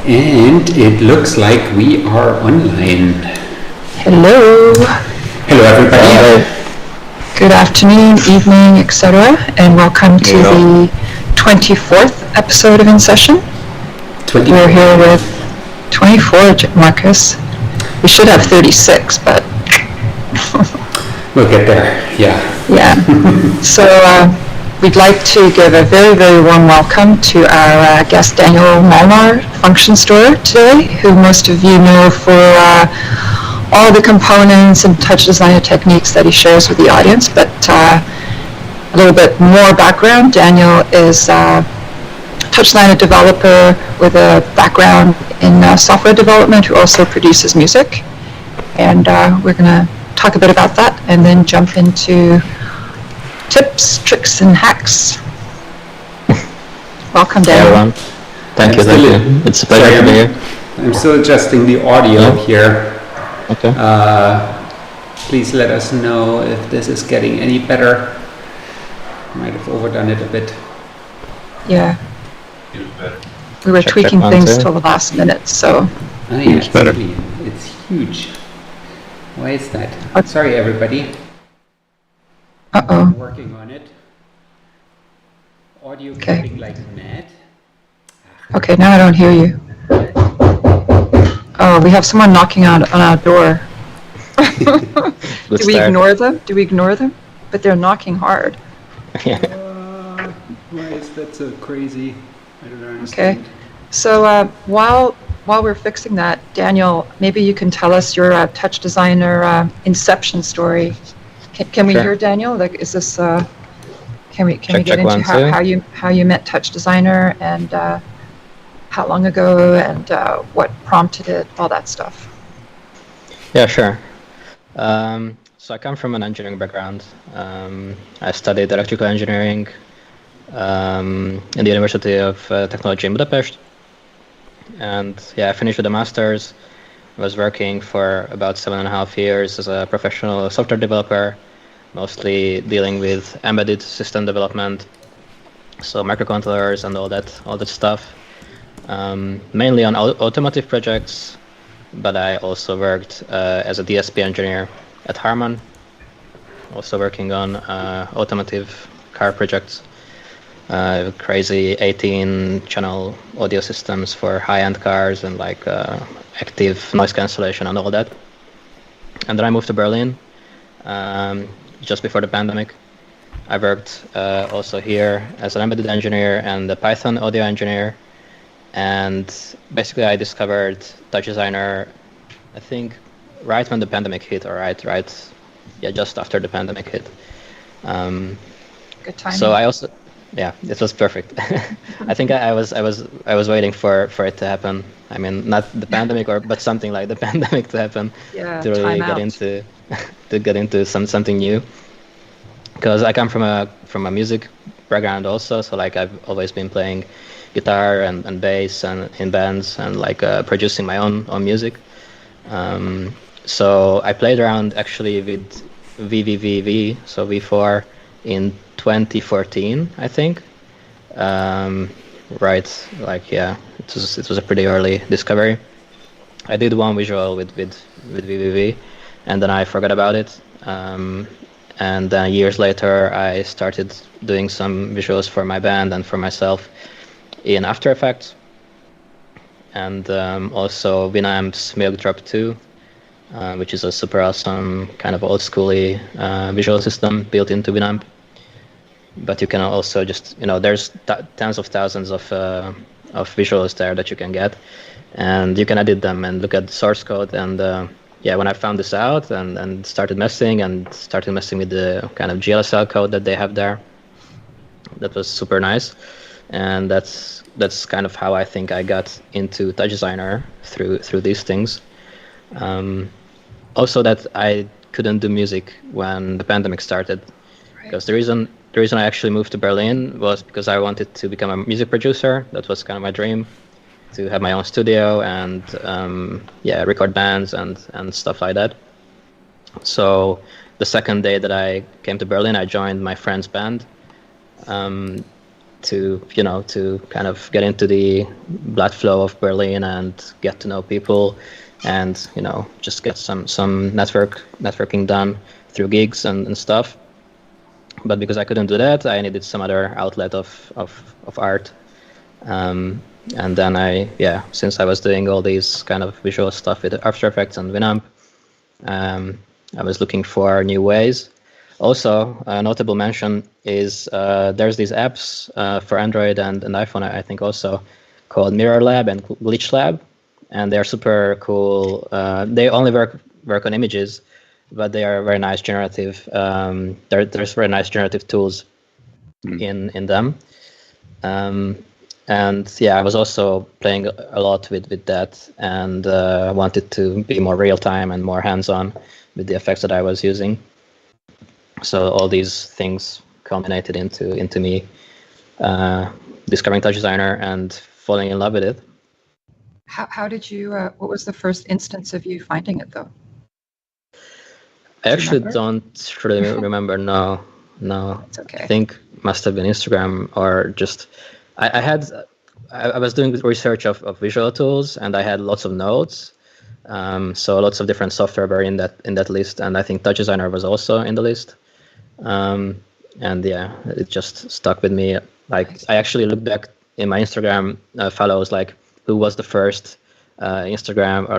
And it looks like we are online. Hello. Hello, everybody. Good afternoon, evening, etc. And welcome to the 24th episode of InSession. We're here with 24, Marcus. We should have 36, but... We'll get there, yeah. Yeah. So we'd like to give a very, very warm welcome to our guest Daniel Molnar, Function Store today, who most of you know for all the components and TouchDesigner techniques that he shares with the audience. But a little bit more background. Daniel is a TouchDesigner developer with a background in software development who also produces music. And we're going to talk a bit about that and then jump into tips, tricks, and hacks. Welcome, Daniel. Hey, everyone. Thank you. It's a pleasure to be here. I'm still adjusting the audio here. Okay. Please let us know if this is getting any better. Might have overdone it a bit. Yeah. We were tweaking things till the last minute, so. Oh, yeah, it's better. It's huge. Why is that? Sorry, everybody. Uh-oh. I'm working on it. Audio getting like mad. Okay, now I don't hear you. Oh, we have someone knocking on our door. Do we ignore them? But they're knocking hard. Why is that so crazy? I don't understand. Okay. So while we're fixing that, Daniel, maybe you can tell us your TouchDesigner Inception story. Can we hear Daniel? Like, is this? Can we get into how you met TouchDesigner and how long ago and what prompted it, all that stuff? Yeah, sure. So I come from an engineering background. I studied electrical engineering in the University of Technology in Budapest. And yeah, I finished with a master's. I was working for about 7.5 years as a professional software developer, mostly dealing with embedded system development, so microcontrollers and all that stuff. Mainly on automotive projects, but I also worked as a DSP engineer at Harman, also working on automotive car projects. Crazy 18-channel audio systems for high-end cars and like active noise cancellation and all that. And then I moved to Berlin just before the pandemic. I worked also here as an embedded engineer and a Python audio engineer. And basically I discovered TouchDesigner, I think, right when the pandemic hit, or just after the pandemic hit. Good timing. So I also... Yeah, it was perfect. I think I was waiting for it to happen. I mean, not the pandemic, but something like the pandemic to happen to really get into something new. Because I come from a music background also, so like I've always been playing guitar and bass and in bands and like producing my own music. So I played around actually with VVVV, so V4 in 2014, I think. It was a pretty early discovery. I did one visual with VVV, and then I forgot about it. And then years later, I started doing some visuals for my band and for myself in After Effects, and also Winamp's Milk Drop 2, which is a super awesome kind of old schooly visual system built into Winamp. But you can also just, there's tens of thousands of visuals there that you can get, and you can edit them and look at the source code. And when I found this out and started messing with the kind of GLSL code that they have there, that was super nice. And that's kind of how I think I got into TouchDesigner through these things. Also that I couldn't do music when the pandemic started, because the reason I actually moved to Berlin was because I wanted to become a music producer. That was kind of my dream, to have my own studio and record bands and stuff like that. So the second day that I came to Berlin, I joined my friend's band. to kind of get into the blood flow of Berlin and get to know people, and just get some networking done through gigs and stuff. But because I couldn't do that, I needed some other outlet of art. And then since I was doing all these kind of visual stuff with After Effects and Winamp, I was looking for new ways. Also, a notable mention is there's these apps for Android and iPhone, I think also, called Mirror Lab and Glitch Lab, and they're super cool. They only work on images, but they are very nice generative. There's very nice generative tools in them. And I was also playing a lot with that, and wanted to be more real time and more hands-on with the effects that I was using. So all these things culminated into me discovering TouchDesigner and falling in love with it. How did you, what was the first instance of you finding it, though? I actually don't really remember. No. It's okay. I think it must have been Instagram, or just I was doing research of visual tools, and I had lots of notes. So lots of different software were in that list, and I think TouchDesigner was also in the list. And it just stuck with me. Like, I actually looked back in my Instagram follows, like who was the first Instagram or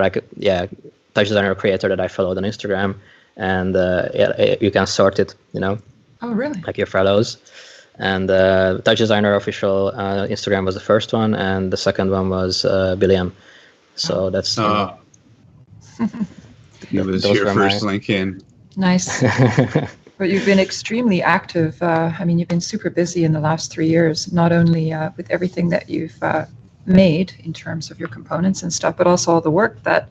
TouchDesigner creator that I followed on Instagram, and you can sort it, Oh, really? like your follows. And TouchDesigner official Instagram was the first one, and the second one was Billiam. So that's He was your first link in. Nice. But you've been extremely active. You've been super busy in the last 3 years, not only with everything that you've made in terms of your components and stuff, but also all the work that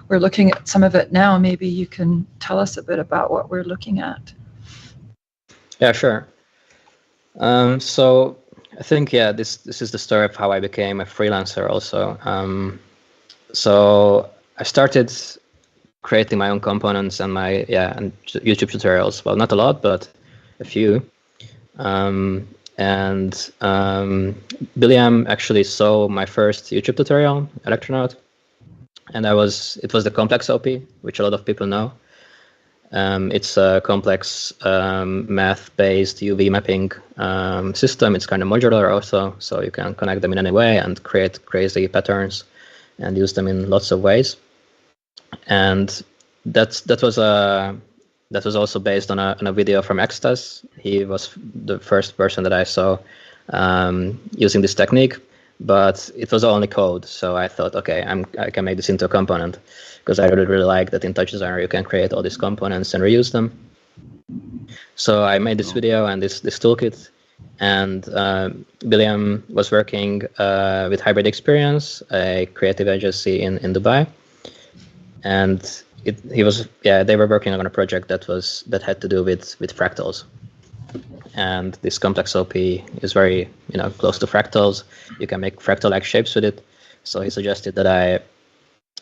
we're looking at some of it now. Maybe you can tell us a bit about what we're looking at. Yeah, sure. So I think, this is the story of how I became a freelancer also. So I started creating my own components and and YouTube tutorials. Well, not a lot, but a few. Billiam actually saw my first YouTube tutorial, Electronaut, and it was the complex OP, which a lot of people know. It's a complex math-based UV mapping system. It's kind of modular also, so you can connect them in any way and create crazy patterns and use them in lots of ways. And that was also based on a video from Extas. He was the first person that I saw using this technique, but it was only code. So I thought, okay, I can make this into a component, because I really like that in TouchDesigner you can create all these components and reuse them. So I made this video and this toolkit, and Billiam was working with Hybrid Experience, a creative agency in Dubai, and they were working on a project that had to do with fractals. And this complex OP is very close to fractals. You can make fractal-like shapes with it. So he suggested that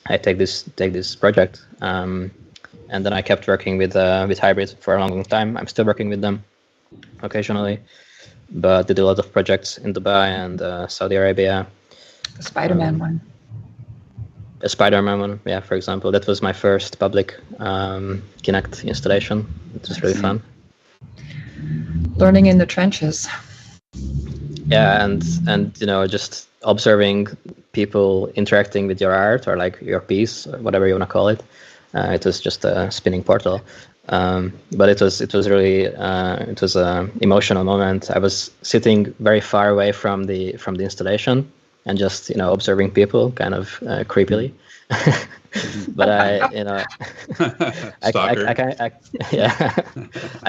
I take this project, and then I kept working with Hybrid for a long time. I'm still working with them occasionally, but they do a lot of projects in Dubai and Saudi Arabia. The Spider-Man one. A Spider-Man one, yeah, for example. That was my first public Kinect installation. It was really fun. Learning in the trenches. Yeah, and just observing people interacting with your art or like your piece or whatever you want to call it. It was just a spinning portal, but it was really it was an emotional moment. I was sitting very far away from the installation and just observing people kind of creepily. But I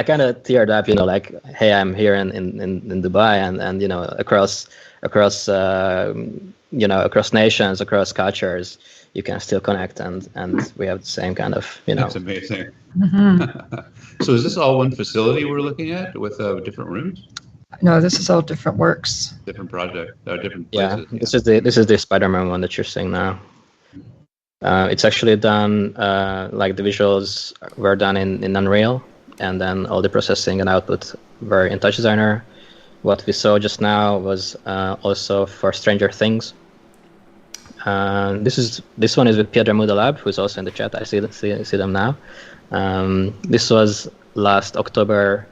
kind of teared up, like, hey, I'm here in Dubai, and across nations, across cultures, you can still connect, and we have the same kind of That's amazing. Mm-hmm. So is this all one facility we're looking at with different rooms? No, this is all different works. Different project, different places. Yeah, this is the Spider-Man one that you're seeing now. It's actually done, like the visuals were done in Unreal, and then all the processing and output were in TouchDesigner. what we saw just now was also for Stranger Things. This one is with Piedra Muda Lab, who's also in the chat. I see them now. This was last October.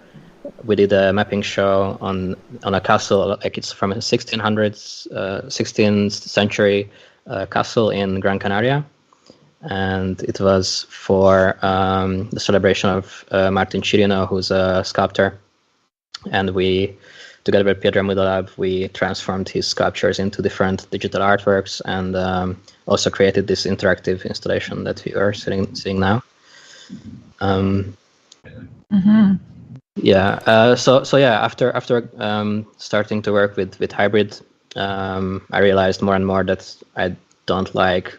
We did a mapping show on a castle, like it's from a 16th century castle in Gran Canaria, and it was for the celebration of Martin Chirino, who's a sculptor, and we, together with Piedra Muda Lab, we transformed his sculptures into different digital artworks, and also created this interactive installation that we are seeing now. Yeah. So yeah. After starting to work with hybrid, I realized more and more that I don't like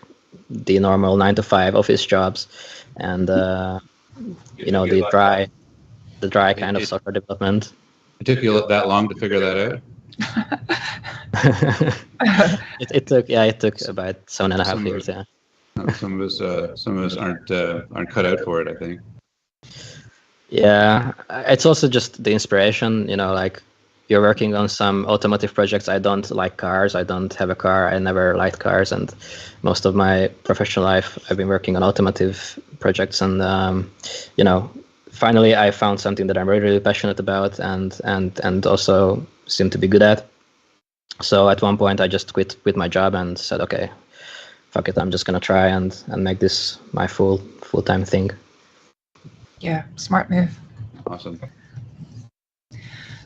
the normal 9-to-5 office jobs, and the dry kind of software development. It took you that long to figure that out? It took about 7.5 years. Yeah. Some of us aren't cut out for it, I think. Yeah, it's also just the inspiration, like you're working on some automotive projects. I don't like cars. I don't have a car. I never liked cars, and most of my professional life I've been working on automotive projects, and finally I found something that I'm really, really passionate about and also seem to be good at. So at one point I just quit my job and said, okay, fuck it, I'm just gonna try and make this my full-time thing. Yeah, smart move. Awesome.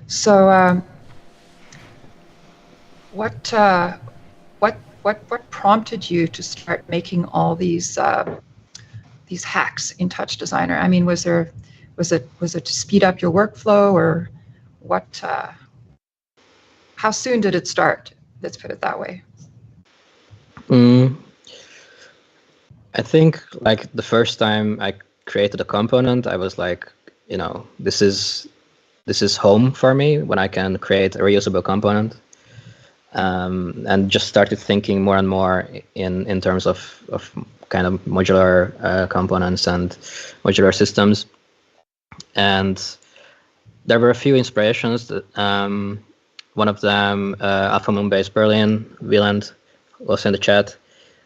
So, what prompted you to start making all these hacks in TouchDesigner? I mean, was it to speed up your workflow, or what? How soon did it start? Let's put it that way. I think like the first time I created a component, I was like, this is home for me when I can create a reusable component, and just started thinking more and more in terms of kind of modular components and modular systems. And there were a few inspirations. That, one of them, Alpha Moon Based Berlin, Wieland, also in the chat,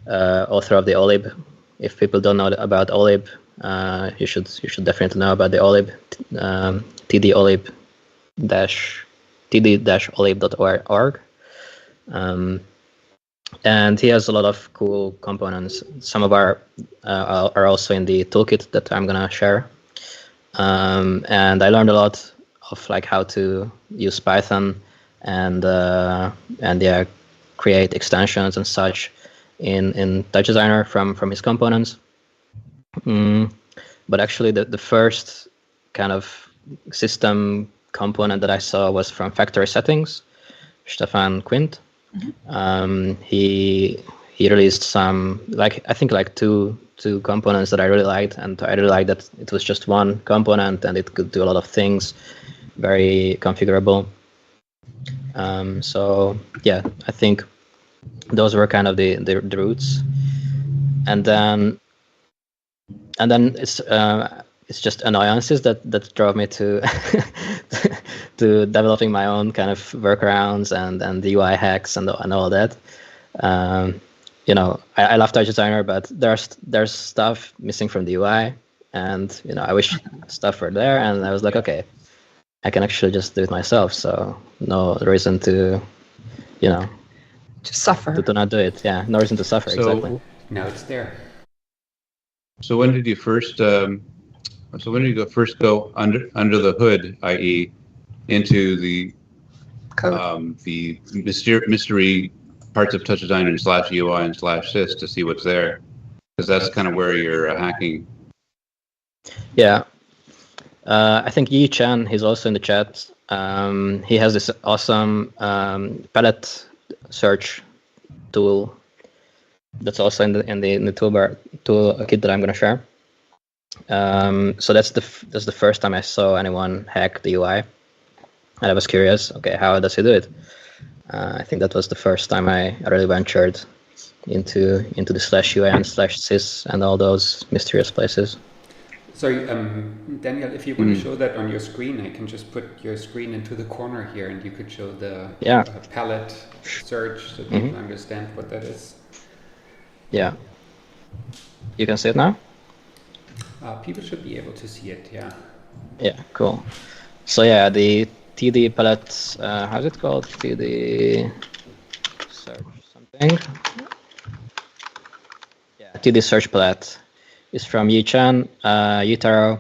author of the OLIB. If people don't know about OLIB, you should definitely know about the OLIB, td-olib.org. And he has a lot of cool components. Some of our are also in the toolkit that I'm gonna share. And I learned a lot of like how to use Python and create extensions and such in TouchDesigner from his components. But actually the first kind of system component that I saw was from Factory Settings, Stefan Quint. He released some, I think two components that I really liked, and I really liked that it was just one component and it could do a lot of things, very configurable. So yeah, I think those were kind of the roots, and then it's just annoyances that drove me to to developing my own kind of workarounds and the UI hacks and all that. I love TouchDesigner, but there's stuff missing from the UI, and I wish stuff were there, and I was like, okay, I can actually just do it myself, so no reason to to suffer, to not do it. Yeah, no reason to suffer. Exactly. Now it's there. So when did you first go under the hood, i.e., into the code, the mystery parts of TouchDesigner /UI and /sys to see what's there, because that's kind of where you're hacking. Yeah, I think Yi Chen, he's also in the chat. He has this awesome palette search tool that's also in the toolkit that I'm going to share. So that's the first time I saw anyone hack the UI, and I was curious. Okay, how does he do it? I think that was the first time I really ventured into the /UI and /sys and all those mysterious places. Sorry, Daniel, if you want to show that on your screen, I can just put your screen into the corner here and you could show the palette search so people understand what that is. Yeah. You can see it now? People should be able to see it, yeah. Yeah, cool. So yeah, the TD palette, how's it called? TD search something. Yeah, TD search palette is from Yi-chan, Yitaro.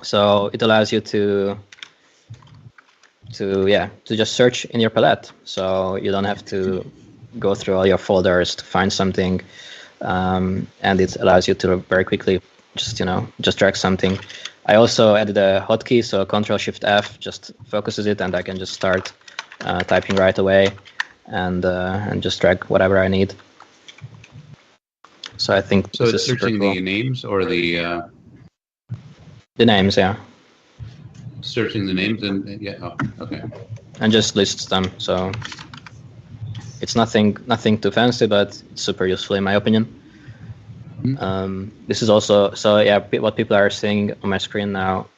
So it allows you to just search in your palette. So you don't have to go through all your folders to find something, and it allows you to very quickly just drag something. I also added a hotkey, so Ctrl-Shift-F just focuses it, and I can just start typing right away, and just drag whatever I need. So I think so this it's is super searching cool. the names or the names, yeah, searching the names and okay, and just lists them. So it's nothing too fancy, but it's super useful in my opinion. This is also, what people are seeing on my screen now,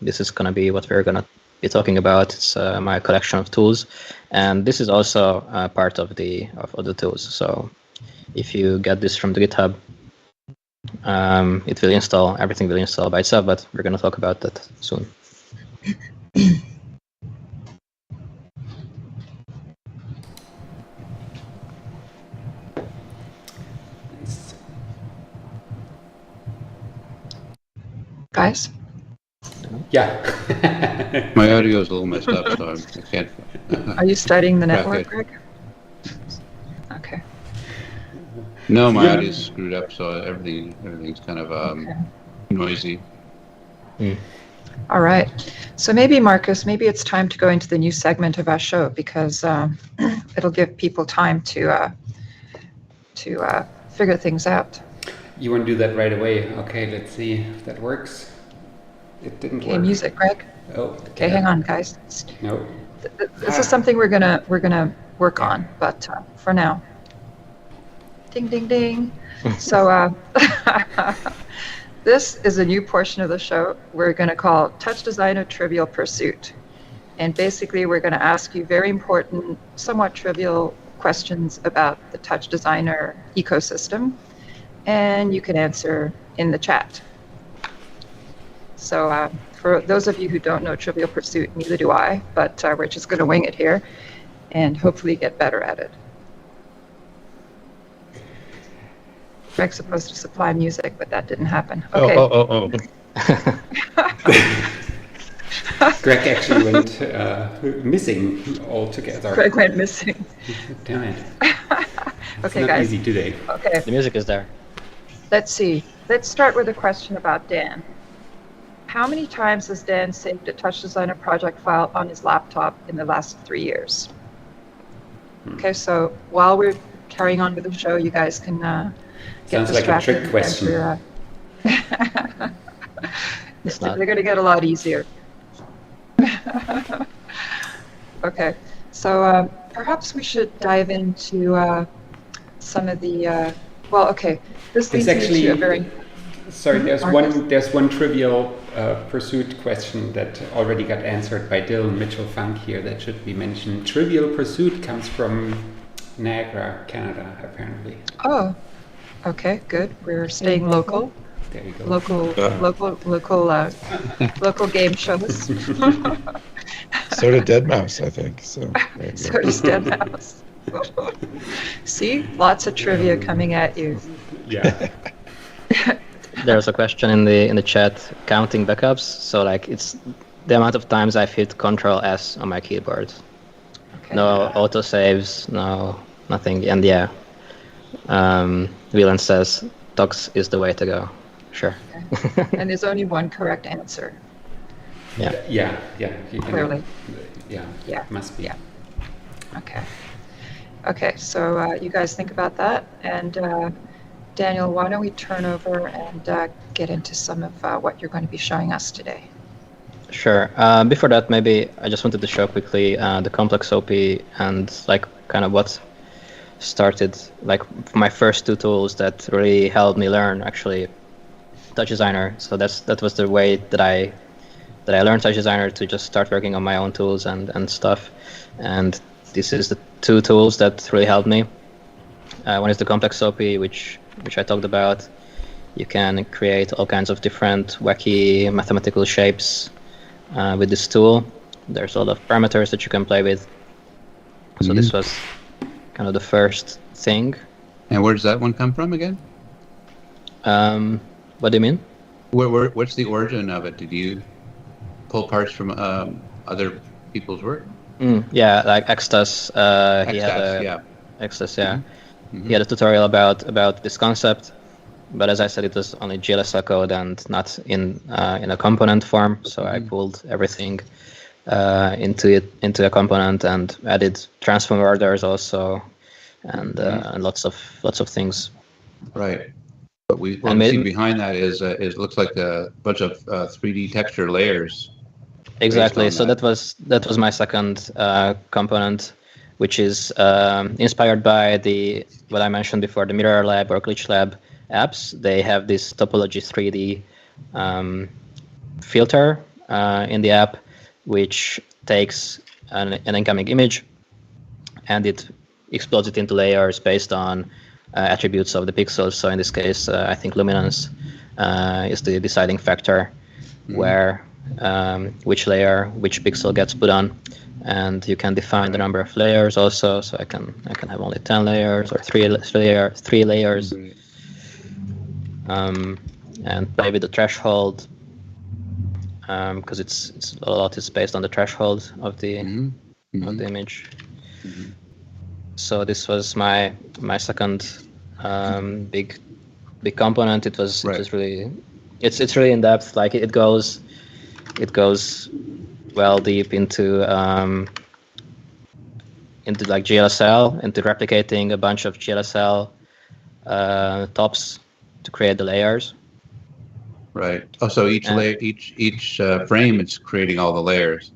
this is going to be what we're going to be talking about. It's my collection of tools, and this is also part of the tools. So if you get this from the GitHub, it will install, everything will install by itself, but we're going to talk about that soon. Guys? Yeah. my audio is a little messed up, so I can't. Are you studying the network, it. Greg? Okay. No, my audio is screwed up, so everything's kind of noisy. All right. So maybe, Marcus, maybe it's time to go into the new segment of our show, because it'll give people time to figure things out. You want to do that right away? Okay, let's see if that works. It didn't work. Okay, music, Greg. Oh. Okay, hang on, guys. No. This is something we're gonna work on, but for now. Ding, ding, ding. So this is a new portion of the show we're going to call TouchDesigner Trivial Pursuit. And basically, we're going to ask you very important, somewhat trivial questions about the TouchDesigner ecosystem, and you can answer in the chat. So for those of you who don't know Trivial Pursuit, neither do I, but we're just going to wing it here and hopefully get better at it. Greg's supposed to supply music, but that didn't happen. Okay. Oh. Greg actually went missing altogether. Greg went missing. Damn it. Okay, not guys. easy today. Okay, The music is there. let's see. Let's start with a question about Dan. How many times has Dan saved a TouchDesigner project file on his laptop in the last 3 years? Okay, so while we're carrying on with the show, you guys can get Sounds like a distracted. trick question. It's not. They're going to get a lot easier. Okay, so perhaps we should dive into some of the, well, okay, this leads me to a very... Sorry, Marcus? there's one trivial pursuit question that already got answered by Dylan Mitchell-Funk here that should be mentioned. Trivial Pursuit comes from Niagara, Canada, apparently. Oh, okay, good. We're staying local. There you go. Local game shows. So did Dead Mouse, I think. So, there you So go. does Dead Mouse. See, lots of trivia coming at you. Yeah. There's a question in the chat counting backups. So like it's the amount of times I've hit Ctrl-S on my keyboard. Okay. No autosaves, no nothing. And yeah, Wieland says Tox is the way to go. Sure. Okay. And there's only one correct answer. Yeah. Yeah. You can- Clearly. Yeah. Must be. Yeah. Okay, so you guys think about that. And Daniel, why don't we turn over and get into some of what you're going to be showing us today. Sure. Before that, maybe I just wanted to show quickly the complex OP and like kind of what started like my first two tools that really helped me learn actually TouchDesigner. So that was the way that I learned TouchDesigner, to just start working on my own tools and stuff. And this is the two tools that really helped me. One is the complex OP, which I talked about. You can create all kinds of different wacky mathematical shapes with this tool. There's a lot of parameters that you can play with. So this was kind of the first thing. And where does that one come from again? What do you mean? What's the origin of it? Did you pull parts from other people's work? Yeah, like Extas. He had Extas, yeah. He had a tutorial about this concept, but as I said, it was only GLSL code and not in a component form. So I pulled everything into a component and added transform orders also, and lots of things. Right. But what we see behind that is looks like a bunch of 3D texture layers. Exactly. So that was my second component, which is inspired by what I mentioned before, the Mirror Lab or Glitch Lab apps. They have this topology 3D filter in the app, which takes an incoming image and it explodes it into layers based on attributes of the pixels. So in this case, I think luminance is the deciding factor, where which layer, which pixel gets put on, and you can define the number of layers also. So I can have only 10 layers or three layers, and play with the threshold, because it's a lot is based on the threshold of the of the image. So this was my second big component. It was really it's really in depth. Like it goes well deep into like GLSL, into replicating a bunch of GLSL tops to create the layers. Right. Oh, so each layer, each frame, it's creating all the layers.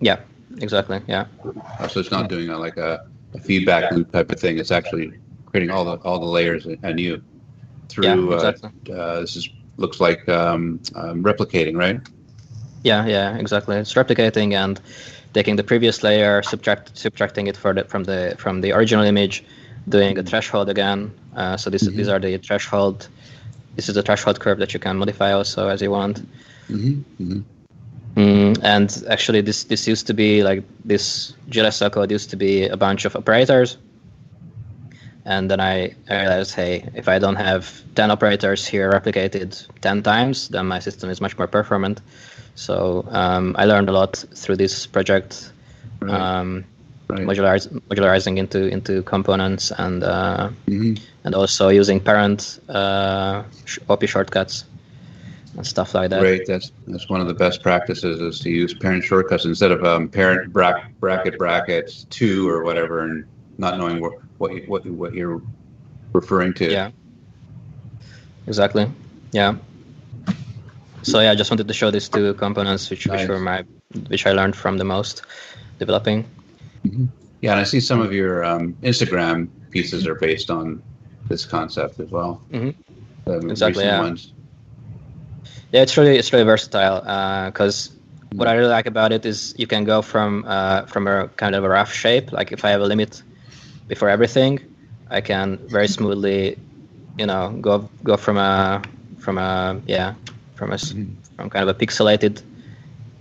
Yeah. Exactly. Yeah. Oh, so it's not doing like a feedback loop type of thing. It's actually creating all the layers anew through. Yeah, exactly. This looks like replicating, right? Yeah, exactly. It's replicating and taking the previous layer, subtracting it from the original image, doing a threshold again. So these are the threshold. This is the threshold curve that you can modify also as you want. And actually, this used to be like this GLSL code used to be a bunch of operators. And then I realized, hey, if I don't have 10 operators here replicated 10 times, then my system is much more performant. So I learned a lot through this project, modularizing into components and also using parent OP shortcuts and stuff like that. Great, that's one of the best practices, is to use parent shortcuts instead of parent brackets 2 or whatever, and not knowing what you're referring to. Yeah, exactly. Yeah. So yeah, I just wanted to show these two components, which I learned from the most developing. Yeah, and I see some of your Instagram pieces are based on this concept as well. Exactly. Yeah. Ones. Yeah, it's really versatile, because what I really like about it is you can go from a kind of a rough shape. Like if I have a limit before everything, I can very smoothly, go from kind of a pixelated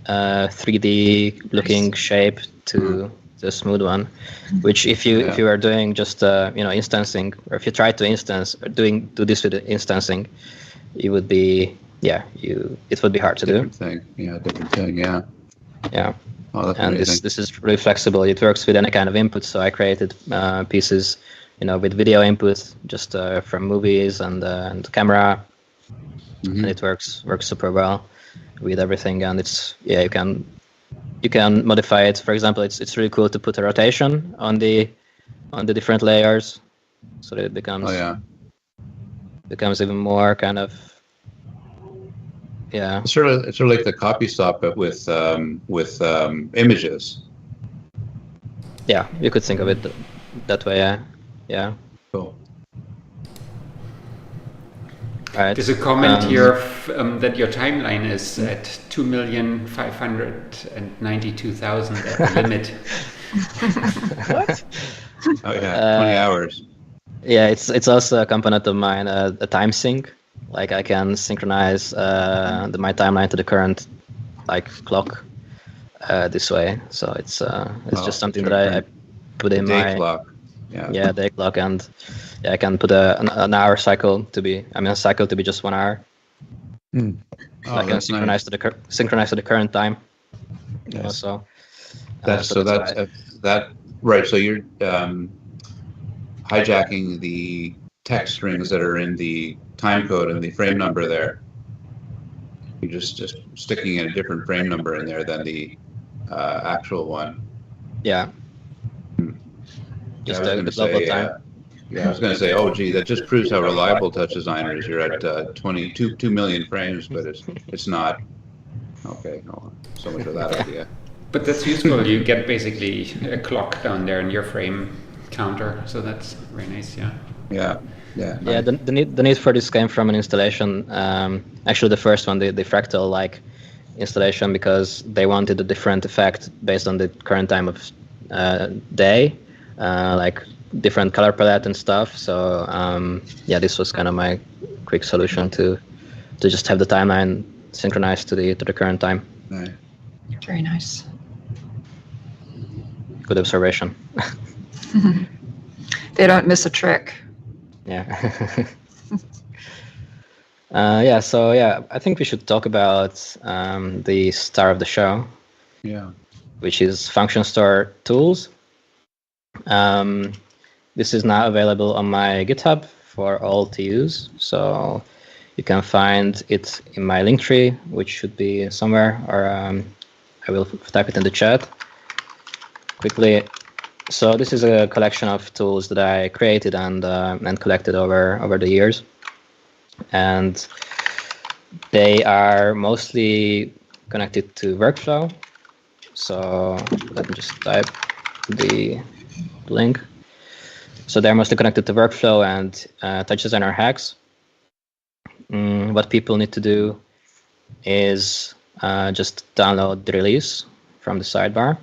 3D looking shape to the smooth one. Which if you are doing just instancing, or if you try to instance or do this with instancing, it would be hard to Different thing. Yeah. Oh, that's and amazing. this is really flexible. It works with any kind of input. So I created pieces, with video input, just from movies and camera, and it works super well with everything. And it's you can modify it. For example, it's really cool to put a rotation on the different layers, so that it becomes even more kind of. Yeah, it's sort of like the copy stop, but with images. Yeah, you could think of it that way. Yeah. Cool. Right. There's a comment here that your timeline is at 2,592,000 at the limit. What? Oh yeah, 20 hours. Yeah, it's also a component of mine, a time sync. Like I can synchronize my timeline to the current clock this way. So it's just something that I put in day my clock. Yeah. day clock, and I can put an hour cycle to be a cycle to be just 1 hour. Hmm. So I can synchronize to the current time. Nice. Also. That's right. So you're hijacking the text strings that are in the time code and the frame number there. You're just sticking in a different frame number in there than the actual one. Yeah. Just the global time. I was going to say, oh, gee, that just proves how reliable TouchDesigner is. You're at 2 million frames, but it's not. Okay, no, so much for that idea. But that's useful. You get basically a clock down there in your frame counter, so that's very nice. Yeah. Yeah. Yeah. The need for this came from an installation. Actually, the first one, the fractal installation, because they wanted a different effect based on the current time of day, different color palette and stuff. So this was kind of my quick solution to just have the timeline synchronized to the current time. Right. Very nice. Good observation. They don't miss a trick. Yeah. So I think we should talk about the star of the show. Yeah. Which is Function Store Tools. This is now available on my GitHub for all to use. So you can find it in my link tree, which should be somewhere, or I will type it in the chat quickly. So this is a collection of tools that I created and collected over the years, and they are mostly connected to workflow. So let me just type the link. So they're mostly connected to workflow and TouchDesigner hacks. What people need to do is just download the release from the sidebar.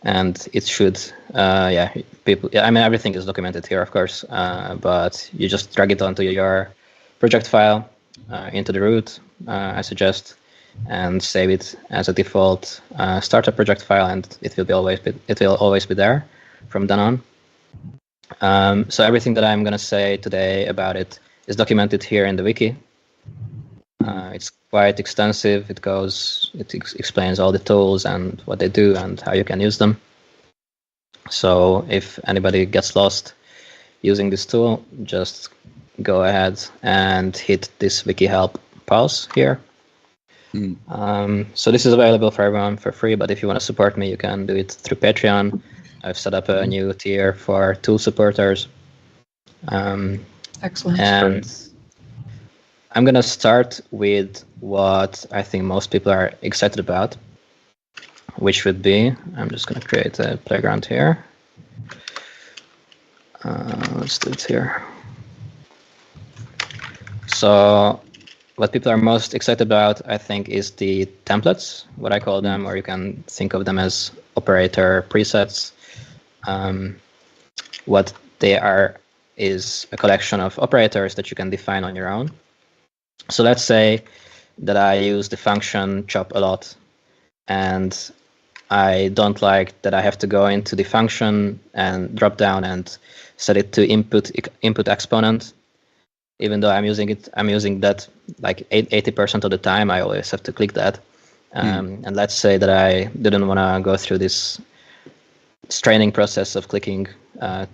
And it should, everything is documented here, of course, but you just drag it onto your project file into the root, I suggest, and save it as a default startup project file, and it will always be there from then on. So everything that I'm going to say today about it is documented here in the wiki. It's quite extensive. It explains all the tools and what they do and how you can use them. So if anybody gets lost using this tool, just go ahead and hit this wiki help pause here. So this is available for everyone for free, but if you want to support me, you can do it through Patreon. I've set up a new tier for tool supporters. Excellent. And I'm going to start with what I think most people are excited about, which would be, I'm just going to create a playground here. Let's do it here. So what people are most excited about, I think, is the templates, what I call them, or you can think of them as operator presets. What they are is a collection of operators that you can define on your own. So let's say that I use the function chop a lot, and I don't like that I have to go into the function and drop down and set it to input exponent. Even though I'm using that like 80% of the time, I always have to click that. And let's say that I didn't want to go through this straining process of clicking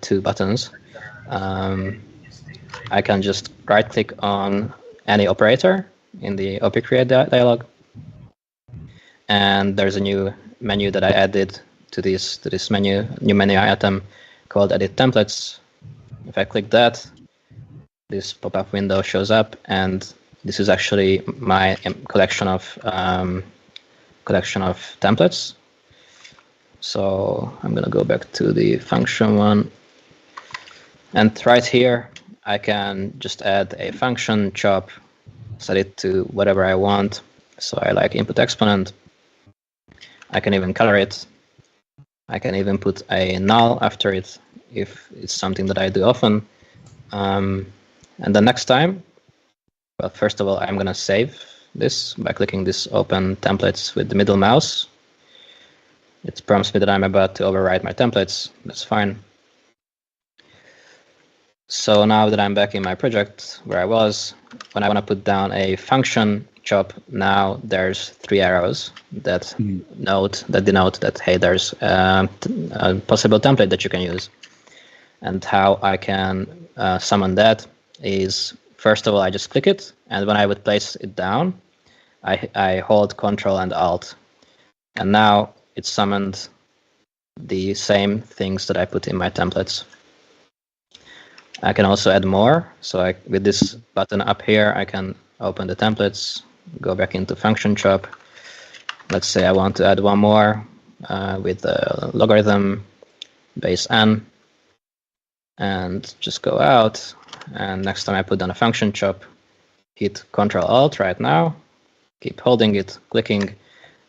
2 buttons. I can just right click on any operator in the object create dialog, and there's a new menu that I added to this new menu item called Edit Templates. If I click that, this pop-up window shows up, and this is actually my collection of templates. So I'm gonna go back to the function one, and right here I can just add a function chop, set it to whatever I want. So I like input exponent. I can even color it. I can even put a null after it if it's something that I do often. And the next time, well, first of all, I'm going to save this by clicking this open templates with the middle mouse. It prompts me that I'm about to overwrite my templates. That's fine. So now that I'm back in my project where I was, when I want to put down a function chop, now there's 3 arrows that denote that, hey, there's a possible template that you can use. And how I can summon that is, first of all, I just click it, and when I would place it down, I hold Control and Alt. And now it summoned the same things that I put in my templates. I can also add more. So with this button up here, I can open the templates, go back into function chop. Let's say I want to add one more with the logarithm base n, and just go out. And next time I put down a function chop, hit Control Alt right now, keep holding it, clicking,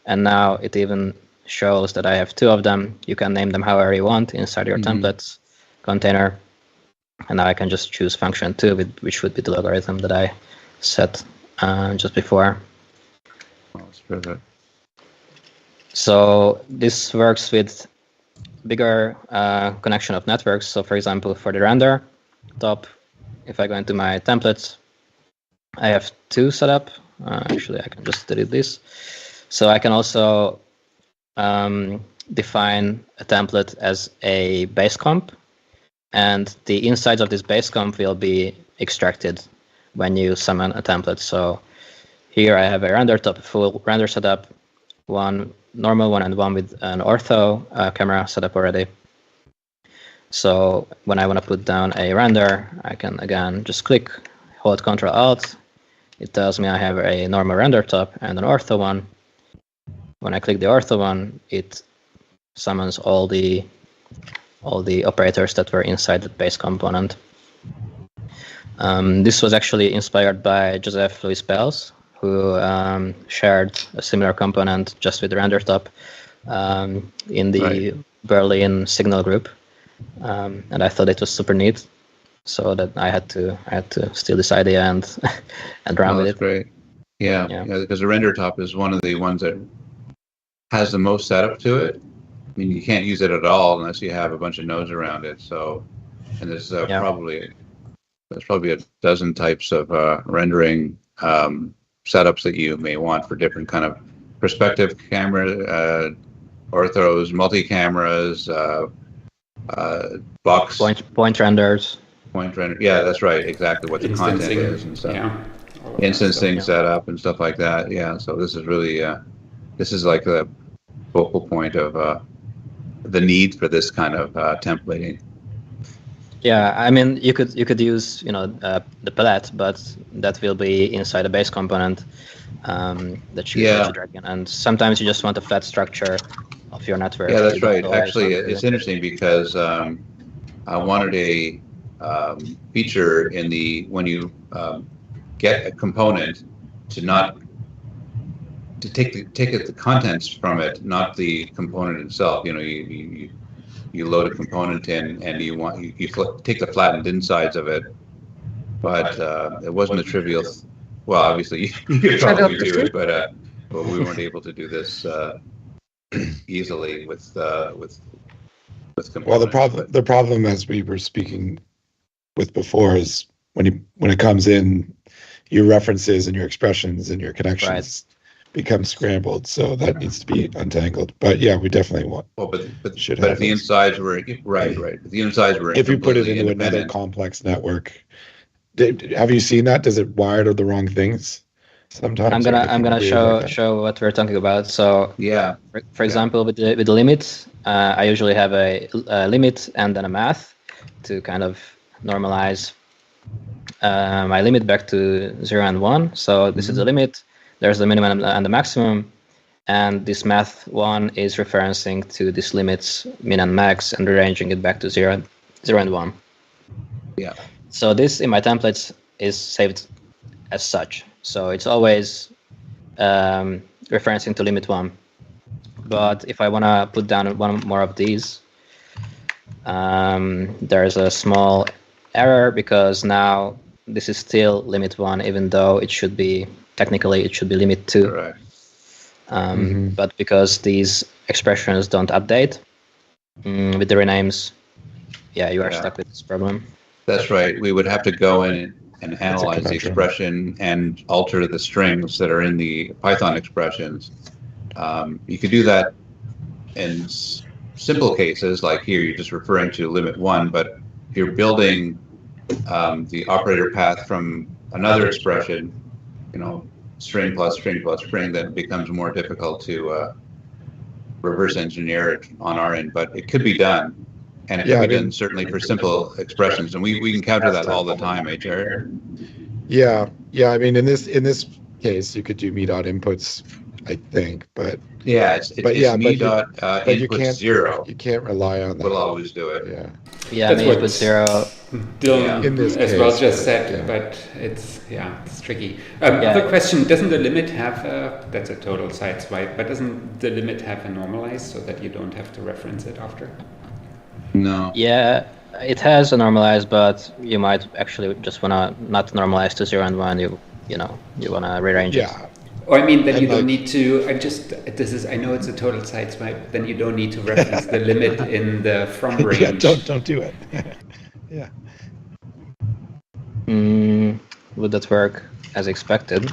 and now it even shows that I have 2 of them. You can name them however you want inside your templates container. And now I can just choose function 2, which would be the logarithm that I set just before. That's perfect. So this works with bigger connection of networks. So for example, for the render top, if I go into my templates, I have 2 set up. Actually, I can just delete this. So I can also define a template as a base comp. And the insides of this base comp will be extracted when you summon a template. So here I have a render top, full render setup, one normal one and one with an ortho camera setup already. So when I want to put down a render, I can again just click, hold Control Alt. It tells me I have a normal render top and an ortho one. When I click the ortho one, it summons all the operators that were inside the base component. This was actually inspired by Joseph Louis Bels, who shared a similar component just with the render top in the Berlin Signal group, and I thought it was super neat. So that I had to steal this idea and run with it. Great. Yeah, because the render top is one of the ones that has the most setup to it. I mean, you can't use it at all unless you have a bunch of nodes around it. So, and there's probably a dozen types of rendering setups that you may want for different kind of perspective camera, orthos, multi-cameras, box point renders. Point render. Yeah, that's right. Exactly what the content is and stuff. Yeah. Instancing setup and stuff like that. Yeah. So this is really this is like the focal point of the need for this kind of templating. Yeah, I mean, you could use the palette, but that will be inside a base component that you drag in, and sometimes you just want a flat structure of your network. Yeah, that's right. Actually, it's interesting because I wanted a feature in when you get a component to take the contents from it, not the component itself. You load a component in, and you take the flattened insides of it, but it wasn't a trivial. Well, obviously you could probably do it, but we weren't able to do this easily with components. Well, the problem, as we were speaking with before, is when it comes in, your references and your expressions and your connections become scrambled, so that needs to be untangled. But yeah, we definitely want. Well, but if the insides were right. If the insides were, if you put it into another complex network, have you seen that? Does it wire to the wrong things? Sometimes I'm gonna show what we're talking about. So yeah, for example, with the limits, I usually have a limit and then a math to kind of normalize my limit back to 0 and 1. So this is the limit. There's the minimum and the maximum, and this math one is referencing to these limits, min and max, and rearranging it back to 0 and 1. Yeah. So this in my templates is saved as such. So it's always referencing to limit 1. But if I want to put down one more of these, there's a small error because now this is still limit 1, even though it should be, technically it should be limit 2. Correct. But because these expressions don't update with the renames, you are stuck with this problem. That's right. We would have to go in and analyze the expression and alter the strings that are in the Python expressions. You could do that in simple cases, like here you're just referring to limit 1, but if you're building the operator path from another expression, string plus string plus string, then it becomes more difficult to reverse engineer it on our end, but it could be done. And it can be done certainly for simple expressions, and we encounter that all the time, Jared? Yeah. I mean, in this case, you could do me.inputs, I think, but it's me.input 0. You can't rely on that. We'll always do it. That's what input 0. Dylan in this as case, well just said, but it's tricky. Other question: doesn't the limit have that's a total sideswipe? But doesn't the limit have a normalize so that you don't have to reference it after? No. Yeah, it has a normalize, but you might actually just wanna not normalize to 0 and 1. You wanna rearrange it. Or I mean, then you don't need to. I know it's a total sideswipe. Then you don't need to reference the limit in the from range. Don't do it. Would that work as expected?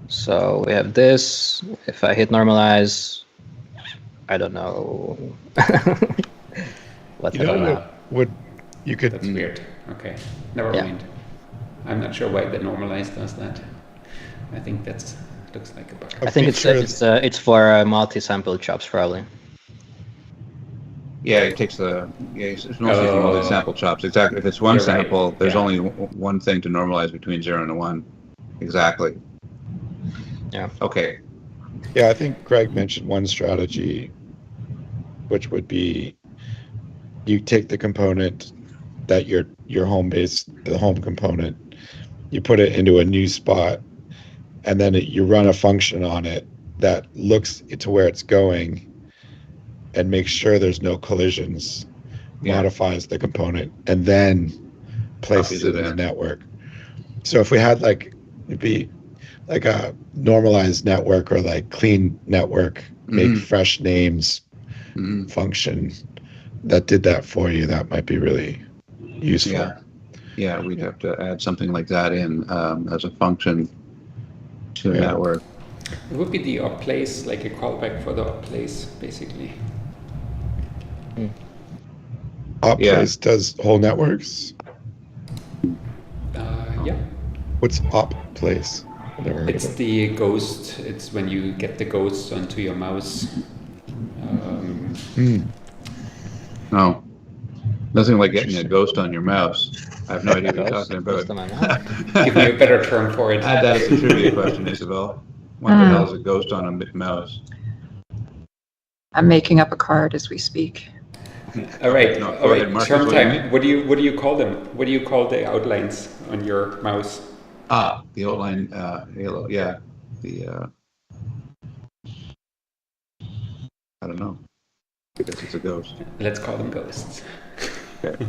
So we have this. If I hit normalize, I don't know. What you could? That's weird. Okay, never mind. I'm not sure why the normalize does that. I think looks like a bug. I think it's for multi-sample chops probably. Yeah, it takes it's mostly for multi-sample chops. Exactly. If it's one sample, there's only one thing to normalize between 0 and 1. Exactly. Yeah. Okay. Yeah, I think Greg mentioned one strategy, which would be you take the component that your home base, the home component, you put it into a new spot, and then you run a function on it that looks to where it's going and makes sure there's no collisions, modifies the component, and then places it in the network. So if we had it'd be like a normalized network or like clean network, make fresh names function that did that for you, that might be really useful. Yeah, we'd have to add something like that in as a function to a network. It would be the op place, like a callback for the op place, basically. Op place does whole networks? What's op place? It's the ghost. It's when you get the ghost onto your mouse. No. Nothing like getting a ghost on your mouse. I have no idea what you're talking about. Give me a better term for it. Add that as a trivia question, Isabel. What the hell is a ghost on a mouse? I'm making up a card as we speak. All right. Term time. What do you call them? What do you call the outlines on your mouse? The outline. Yeah. I don't know. I guess it's a ghost. Let's call them ghosts. Okay.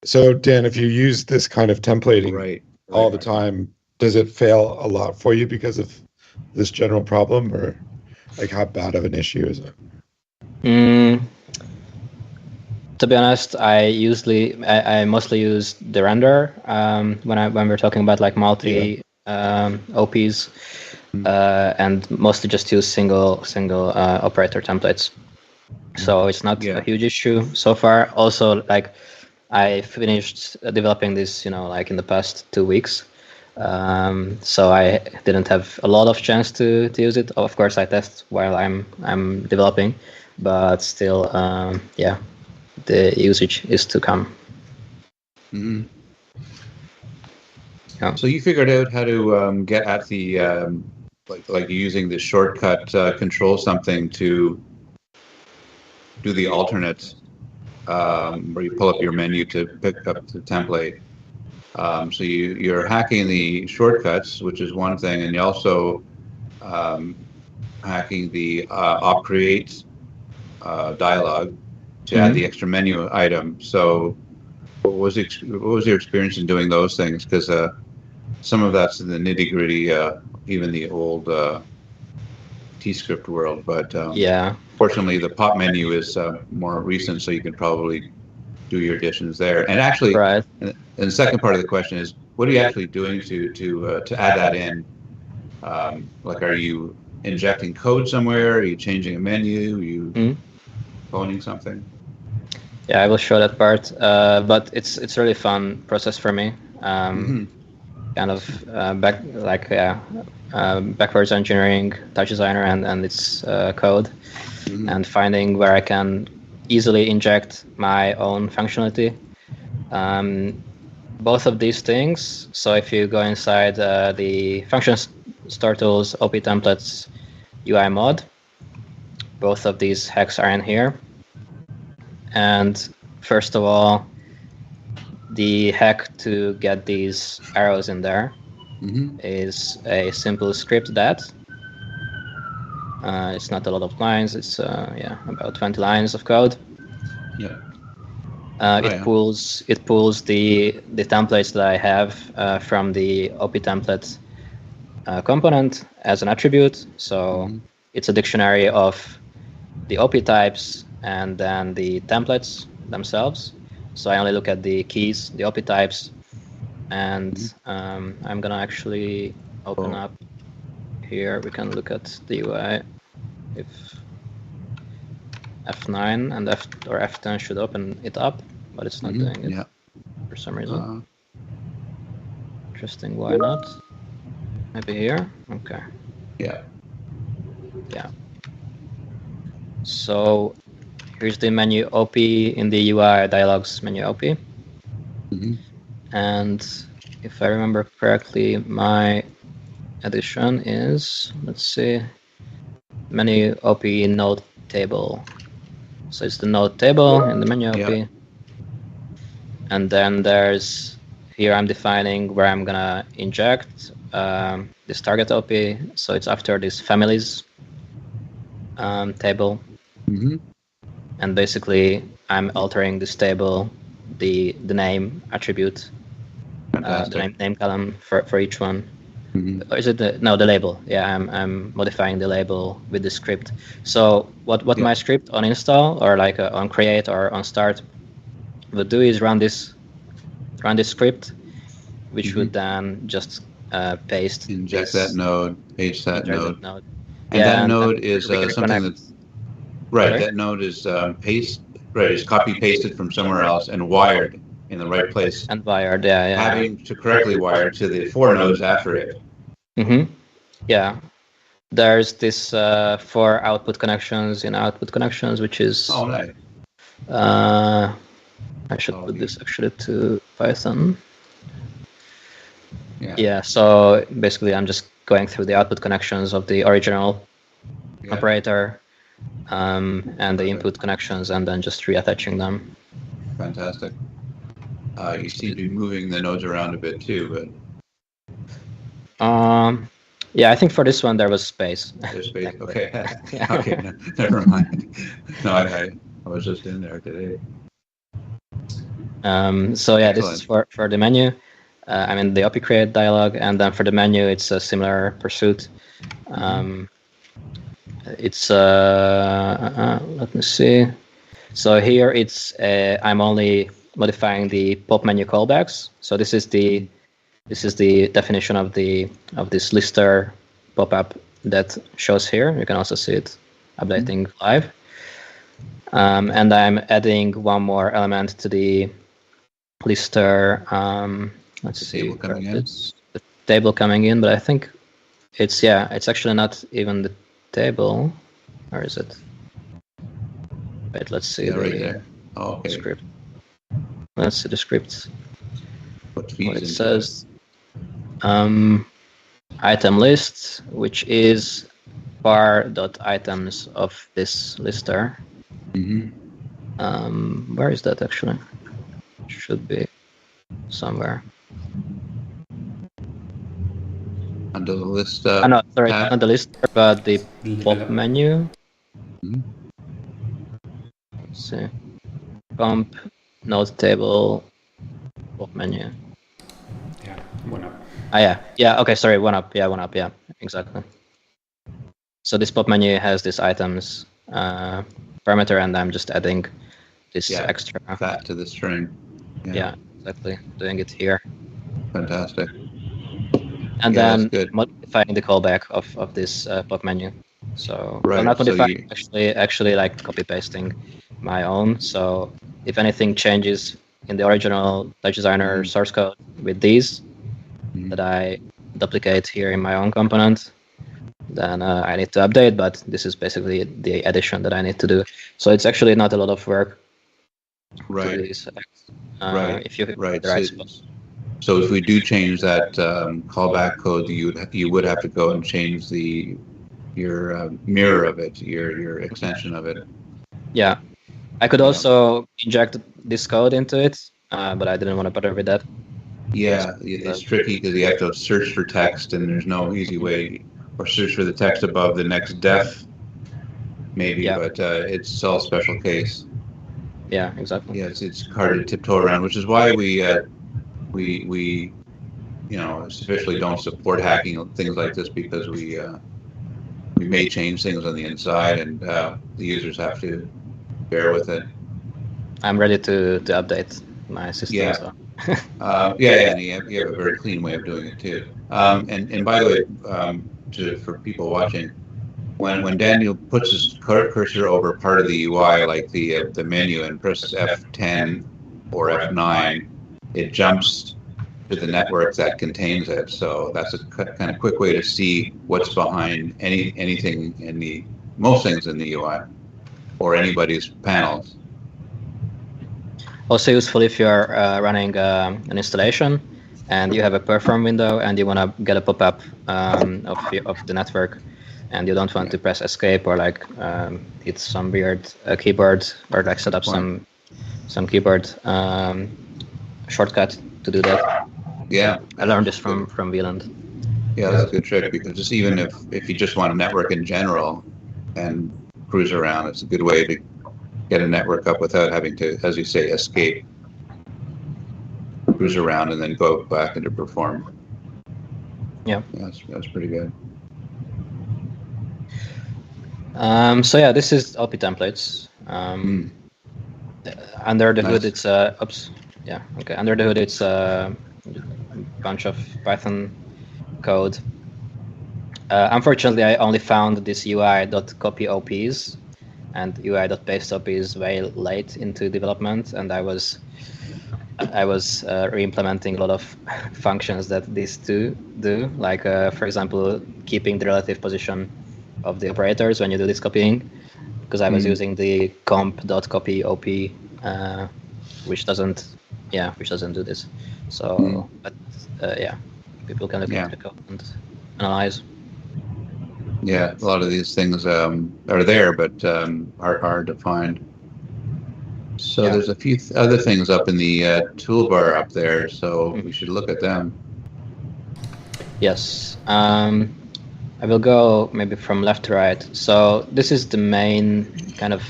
So Dan, if you use this kind of templating all the time, does it fail a lot for you because of this general problem, or how bad of an issue is it? To be honest, I mostly use the render when we're talking about multi OPs, and mostly just use single operator templates. So it's not a huge issue so far. Also, I finished developing this, in the past 2 weeks. So I didn't have a lot of chance to use it. Of course, I test while I'm developing, but still, the usage is to come. Mm-hmm. Yeah. So you figured out how to get at the like using the shortcut control something to do the alternate where you pull up your menu to pick up the template. So you're hacking the shortcuts, which is one thing, and you also hacking the op create dialog to add the extra menu item. So what was your experience in doing those things? Because some of that's in the nitty gritty, even the old T-script world. But fortunately, the pop menu is more recent, so you can probably do your additions there. And actually, and the second part of the question is, what are you actually doing to add that in? Like, are you injecting code somewhere? Are you changing a menu? Are you cloning something? Yeah, I will show that part. But it's really fun process for me. Kind of backwards engineering TouchDesigner and its code, and finding where I can easily inject my own functionality. Both of these things. So if you go inside the function store tools, OP templates, UI mod, both of these hacks are in here. And first of all, the hack to get these arrows in there is a simple script that it's not a lot of lines. It's about 20 lines of code. It pulls the templates that I have from the OP template component as an attribute. So it's a dictionary of the OP types and then the templates themselves. So I only look at the keys, the OP types, and I'm gonna actually open up here. We can look at the UI. If F9 and F10 should open it up, but it's not doing it for some reason. Interesting. Why not? Maybe here. Okay. Yeah. So here's the menu OP in the UI dialogues menu OP. And if I remember correctly, my addition is, let's see, menu OP node table. So it's the node table in the menu OP. And then there's, here I'm defining where I'm gonna inject this target OP. So it's after this families table. And basically I'm altering this table, the name attribute, the name column for each one. Or is it the label? Yeah, I'm modifying the label with the script. So what my script on install or like on create or on start would do is run this script, which would then just inject that node, paste that node. And that node is something that's that node is is copy pasted from somewhere else and wired in the right place. And wired, having to correctly wire to the 4 nodes after it. There's this 4 output connections in output connections, which is I should put this actually to Python. So basically I'm just going through the output connections of the original operator and the input connections, and then just reattaching them. Fantastic. You seem to be moving the nodes around a bit too, but I think for this one there was space. There's space. Okay. Okay. Never mind. No, I was just in there today. Excellent. This is for the menu. The OP create dialog, and then for the menu, it's a similar pursuit. It's let me see. So here it's I'm only modifying the pop menu callbacks. So this is the definition of this lister pop-up that shows here. You can also see it updating live. And I'm adding one more element to the lister. Let's see. It's the table coming in, but I think it's actually not even the table. Where is it? Wait, let's see the script. Let's see the script. What it says. Item list, which is bar.items of this lister. Where is that actually? Should be somewhere. Under the list. No, sorry, not the list, but the pop menu. Mm-hmm. Let's see. Comp, node table, pop menu. Yeah, one up. Yeah. Okay, sorry, one up. Yeah, exactly. So this pop menu has this items parameter, and I'm just adding this extra fat to the string. Yeah, exactly. Doing it here. Fantastic. And then modifying the callback of this pop menu. So not modifying, actually like copy pasting my own. So if anything changes in the original TouchDesigner source code with these that I duplicate here in my own component, then I need to update. But this is basically the addition that I need to do. So it's actually not a lot of work. Right. To these, if you hit the right spot. So if we do change that callback code, you would have to go and change your mirror of it, your extension of it. Yeah, I could also inject this code into it, but I didn't want to bother with that. Yeah, it's tricky because you have to search for text, and there's no easy way, or search for the text above the next def, maybe, but it's all special case. Yeah, exactly. Yeah, it's hard to tiptoe around, which is why we especially don't support hacking things like this, because we may change things on the inside, and the users have to bear with it. I'm ready to update my system. Yeah. So. And you have a very clean way of doing it too. And by the way, for people watching, when Daniel puts his cursor over part of the UI, like the menu, and presses F10 or F9, it jumps to the network that contains it. So that's a kind of quick way to see what's behind anything in most things in the UI or anybody's panels. Also useful if you're running an installation and you have a perform window and you want to get a pop-up of the network, and you don't want to press escape or like hit some weird keyboard, or like set up some keyboard shortcut to do that. Yeah, I learned this from Wieland. Yeah, that's a good trick, because just even if you just want a network in general and cruise around, it's a good way to get a network up without having to, as you say, escape, cruise around, and then go back into perform. Yeah, that's pretty good. So yeah, this is LP templates. Under the hood, it's Under the hood, it's a bunch of Python code. Unfortunately, I only found this UI.copy OPs and UI.paste OPs very late into development, and I was re-implementing a lot of functions that these two do, like for example, keeping the relative position of the operators when you do this copying, because I was using the comp.copy OP, which doesn't do this. So, but people can look at the code and analyze. Yeah, a lot of these things are there, but are hard to find. So there's a few other things up in the toolbar up there, so we should look at them. Yes. I will go maybe from left to right. So this is the main kind of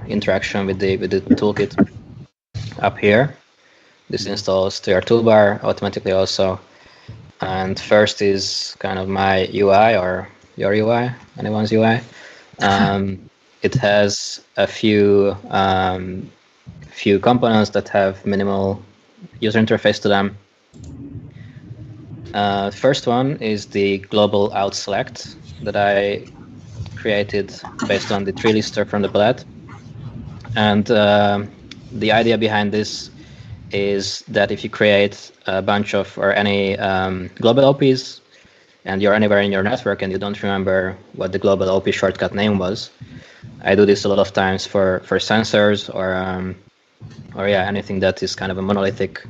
interaction with the toolkit up here. This installs to your toolbar automatically also. And first is kind of my UI or your UI, anyone's UI. It has a few components that have minimal user interface to them. First one is the global out select that I created based on the tree lister from the palette. And the idea behind this is that if you create a bunch of or any global OPs and you're anywhere in your network and you don't remember what the global OP shortcut name was, I do this a lot of times for sensors or anything that is kind of a monolithic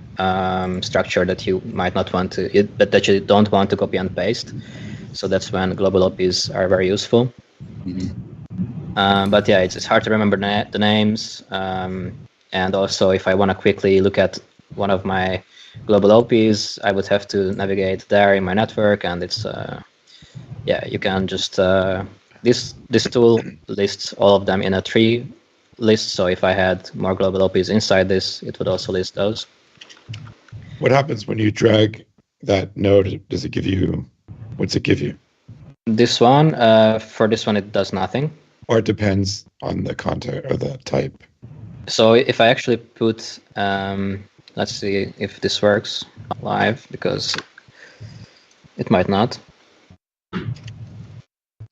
structure that you might not want to, but that you don't want to copy and paste. So that's when global OPs are very useful. But yeah, it's hard to remember the names. And also, if I want to quickly look at one of my global OPs, I would have to navigate there in my network, and it's you can just this tool lists all of them in a tree list. So if I had more global OPs inside this, it would also list those. What happens when you drag that node? Does it give you? What's it give you? This one, for this one, it does nothing. Or it depends on the content or the type. So if I actually put, let's see if this works live, because it might not.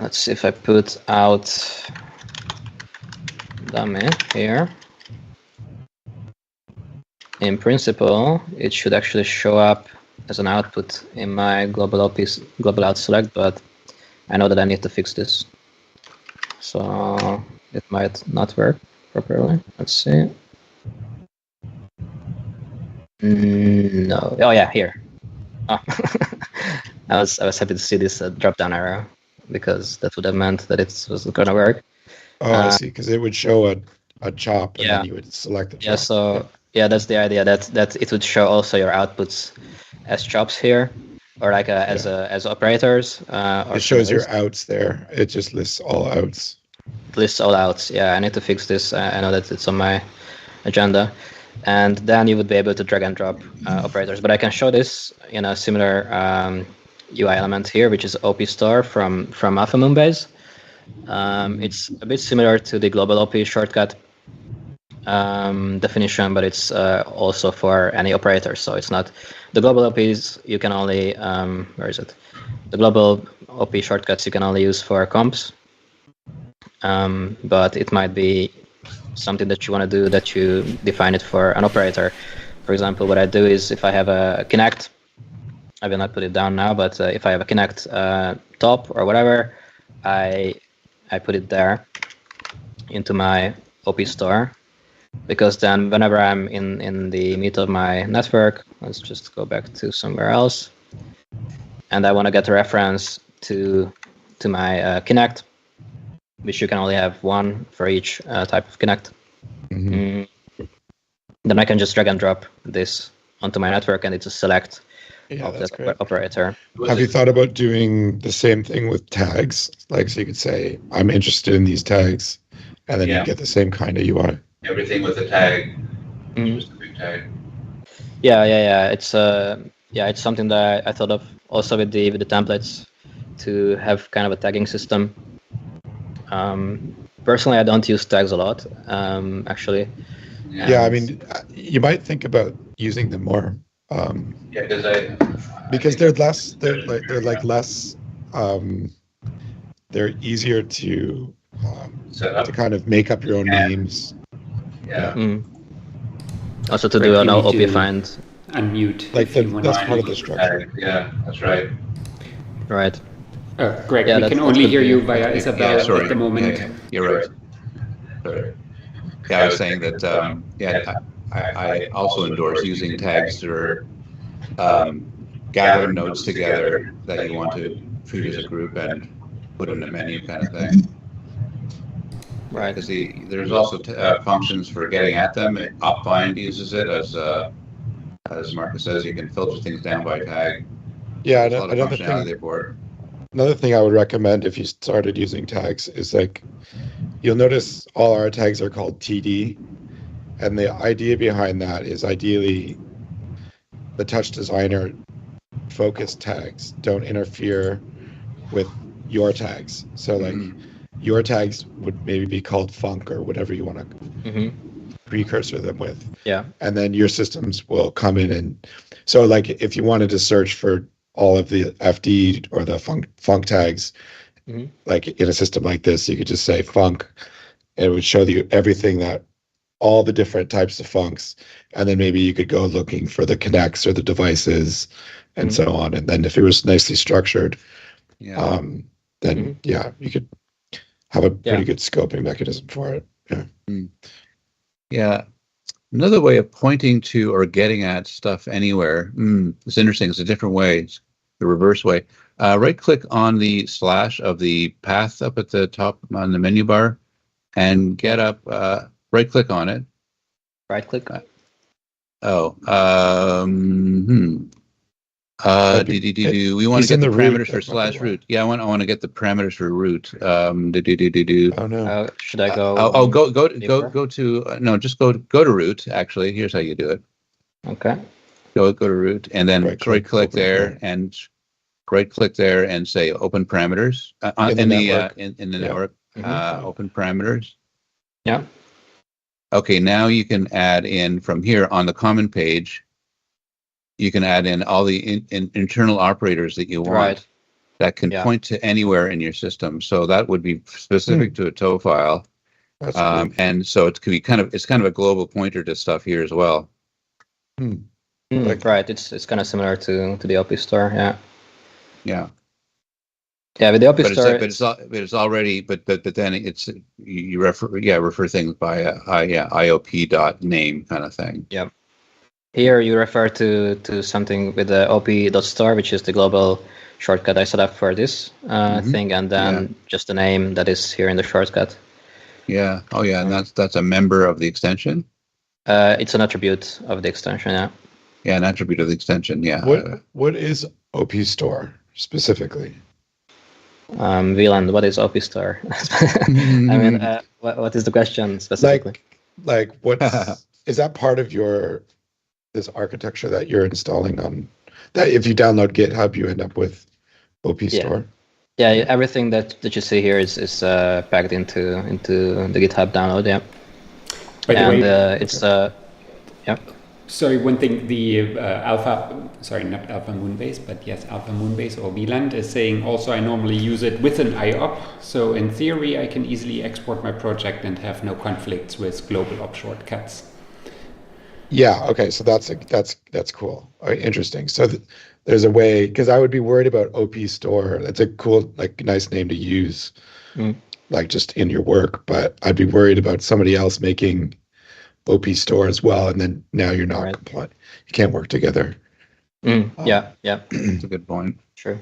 Let's see if I put out dummy here. In principle, it should actually show up as an output in my global out select, but I know that I need to fix this. So it might not work properly. Let's see. No. Oh yeah, here. Oh. I was happy to see this drop down arrow, because that would have meant that it was going to work. Oh, I see. Because it would show a chop, and yeah. then you would select the chop. Yeah. So yeah, that's the idea. That it would show also your outputs as chops here, or like as operators. It shows your outs there. It just lists all outs. It lists all outs. Yeah, I need to fix this. I know that it's on my agenda. And then you would be able to drag and drop operators. But I can show this in a similar UI element here, which is OP store from Alpha Moonbase. It's a bit similar to the global OP shortcut definition, but it's also for any operator. So it's not the global OPs. You can only where is it? The global OP shortcuts you can only use for comps, but it might be something that you want to do that you define it for an operator. For example, what I do is if I have a connect, I will not put it down now, but if I have a connect top or whatever, I put it there into my OP store, because then whenever I'm in the meat of my network, let's just go back to somewhere else, and I want to get a reference to my connect, which you can only have one for each type of connect. Then I can just drag and drop this onto my network, and it's a select of the operator. Have you thought about doing the same thing with tags? Like, so you could say, I'm interested in these tags, and then you get the same kind of UI. Everything with a tag, just a big tag. Yeah. It's something that I thought of also with the templates, to have kind of a tagging system. Personally, I don't use tags a lot, actually. Yeah, I mean, you might think about using them more. Because they're less. They're easier to kind of make up your own names. Yeah. Also to do an OP find. Unmute. Like that's part of the structure. Yeah, that's right. Right. Greg, we can only hear you via Isabel at the moment. Yeah, you're right. Sorry. Yeah, I was saying that. I also endorse using tags to gather nodes together that you want to treat as a group and put in a menu kind of thing. Right. Because there's also functions for getting at them. Opbind uses it as Marcus says. You can filter things down by tag. Yeah, another thing I would recommend if you started using tags is like, you'll notice all our tags are called TD, and the idea behind that is ideally the TouchDesigner focused tags don't interfere with your tags. So like your tags would maybe be called func or whatever you want to precursor them with. Yeah. And then your systems will come in, and so like if you wanted to search for all of the FD or the func tags, like in a system like this, you could just say func, and it would show you everything that all the different types of funcs, and then maybe you could go looking for the connects or the devices and so on. And then if it was nicely structured, then you could have a pretty good scoping mechanism for it. Yeah. Another way of pointing to or getting at stuff anywhere. It's interesting. It's a different way. It's the reverse way. Right click on the slash of the path up at the top on the menu bar and get up, right click on it. Right click. We want to get the parameters for /root. Yeah, I want to get the parameters for root. Oh no. Should I go? Go to no, just go to root. Actually, here's how you do it. Okay. Go to root, and then right click there, and right click there, and say open parameters in the network. Open parameters. Yeah. Okay, now you can add in from here on the common page. You can add in all the internal operators that you want that can point to anywhere in your system. So that would be specific to a TOE file. That's cool. And so it could be kind of a global pointer to stuff here as well. Right, it's kind of similar to the OP store, yeah. Yeah. Yeah, with the OP store, it's already, but then it's you refer things by IOP.name kind of thing. Yeah. Here you refer to something with the op.store, which is the global shortcut I set up for this thing, and then just the name that is here in the shortcut. Yeah. Oh yeah, and that's a member of the extension. It's an attribute of the extension. Yeah. Yeah, an attribute of the extension. Yeah. What is OP store specifically? Wieland, what is OP store? I mean, what is the question specifically? Like what is that part of this architecture that you're installing on that? If you download GitHub, you end up with OP store. Yeah, everything that you see here is packed into the GitHub download. Yeah. By the way, it's Sorry, one thing, the not Alpha Moonbase, but yes, Alpha Moonbase or Wieland is saying also I normally use it with an IOP. So in theory, I can easily export my project and have no conflicts with global op shortcuts. Yeah. Okay. So that's cool. Interesting. So there's a way, because I would be worried about OP store. That's a cool, nice name to use, like just in your work. But I'd be worried about somebody else making OP store as well, and then now you're not compliant. You can't work together. Yeah. That's a good point. True.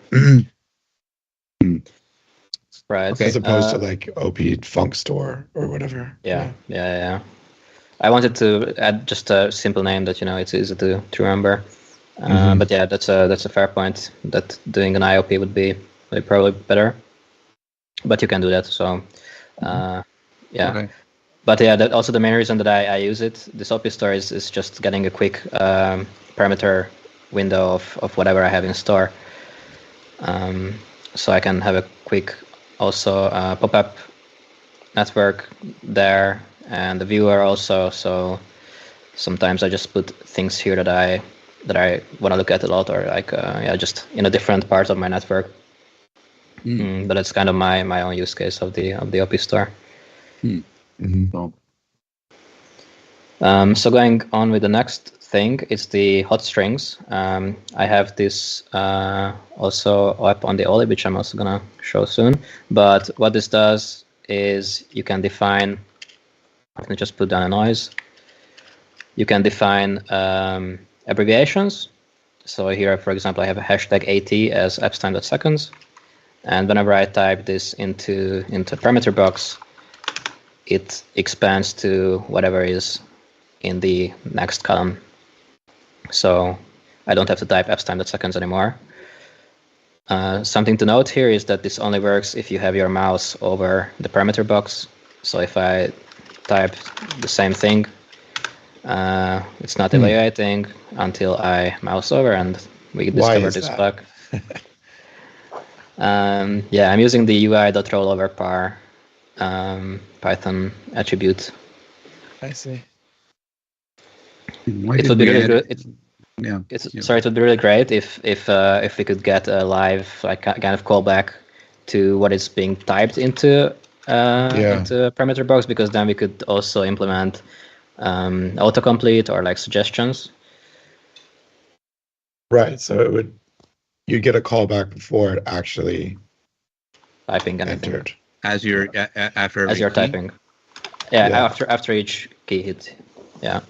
Right. Okay. As opposed to like OP Funk store or whatever. Yeah. I wanted to add just a simple name that it's easy to remember. But yeah, that's a fair point. That doing an IOP would be probably better. But you can do that. So yeah. Okay. But yeah, also the main reason that I use it, this OP store, is just getting a quick parameter window of whatever I have in store. So I can have a quick also pop-up network there, and the viewer also. So sometimes I just put things here that I want to look at a lot, or just in a different part of my network. But it's kind of my own use case of the OP store. So going on with the next thing, it's the hot strings. I have this also up on the Oli, which I'm also gonna show soon. But what this does is you can define. Let me just put down a noise. You can define abbreviations. So here, for example, I have a hashtag AT as epstime.seconds, and whenever I type this into parameter box, it expands to whatever is in the next column. So I don't have to type epstime.seconds anymore. Something to note here is that this only works if you have your mouse over the parameter box. So if I type the same thing, it's not evaluating until I mouse over, and we discover this bug. Yeah, I'm using the UI.rolloverPar Python attribute. I see. It would be really good. Sorry, it would be really great if we could get a live kind of callback to what is being typed into a parameter box, because then we could also implement autocomplete or like suggestions. Right. So you'd get a callback before it actually typing anything. entered. As you're typing. Yeah. After each key hit. Yeah.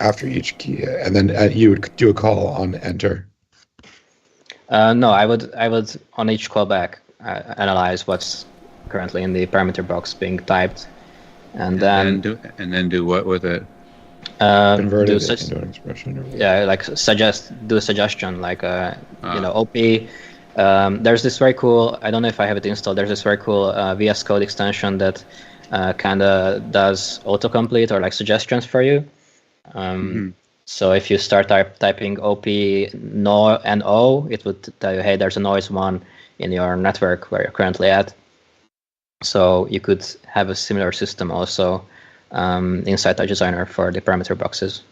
After each key, and then you would do a call on enter. No, I would on each callback analyze what's currently in the parameter box being typed, and then do what with it? Convert it into an expression. Do a suggestion like OP. There's this very cool, I don't know if I have it installed, there's this very cool VS Code extension that kind of does autocomplete or like suggestions for you. So if you start typing OP no and O, it would tell you, hey, there's a noise 1 in your network where you're currently at. So you could have a similar system also inside TouchDesigner for the parameter boxes.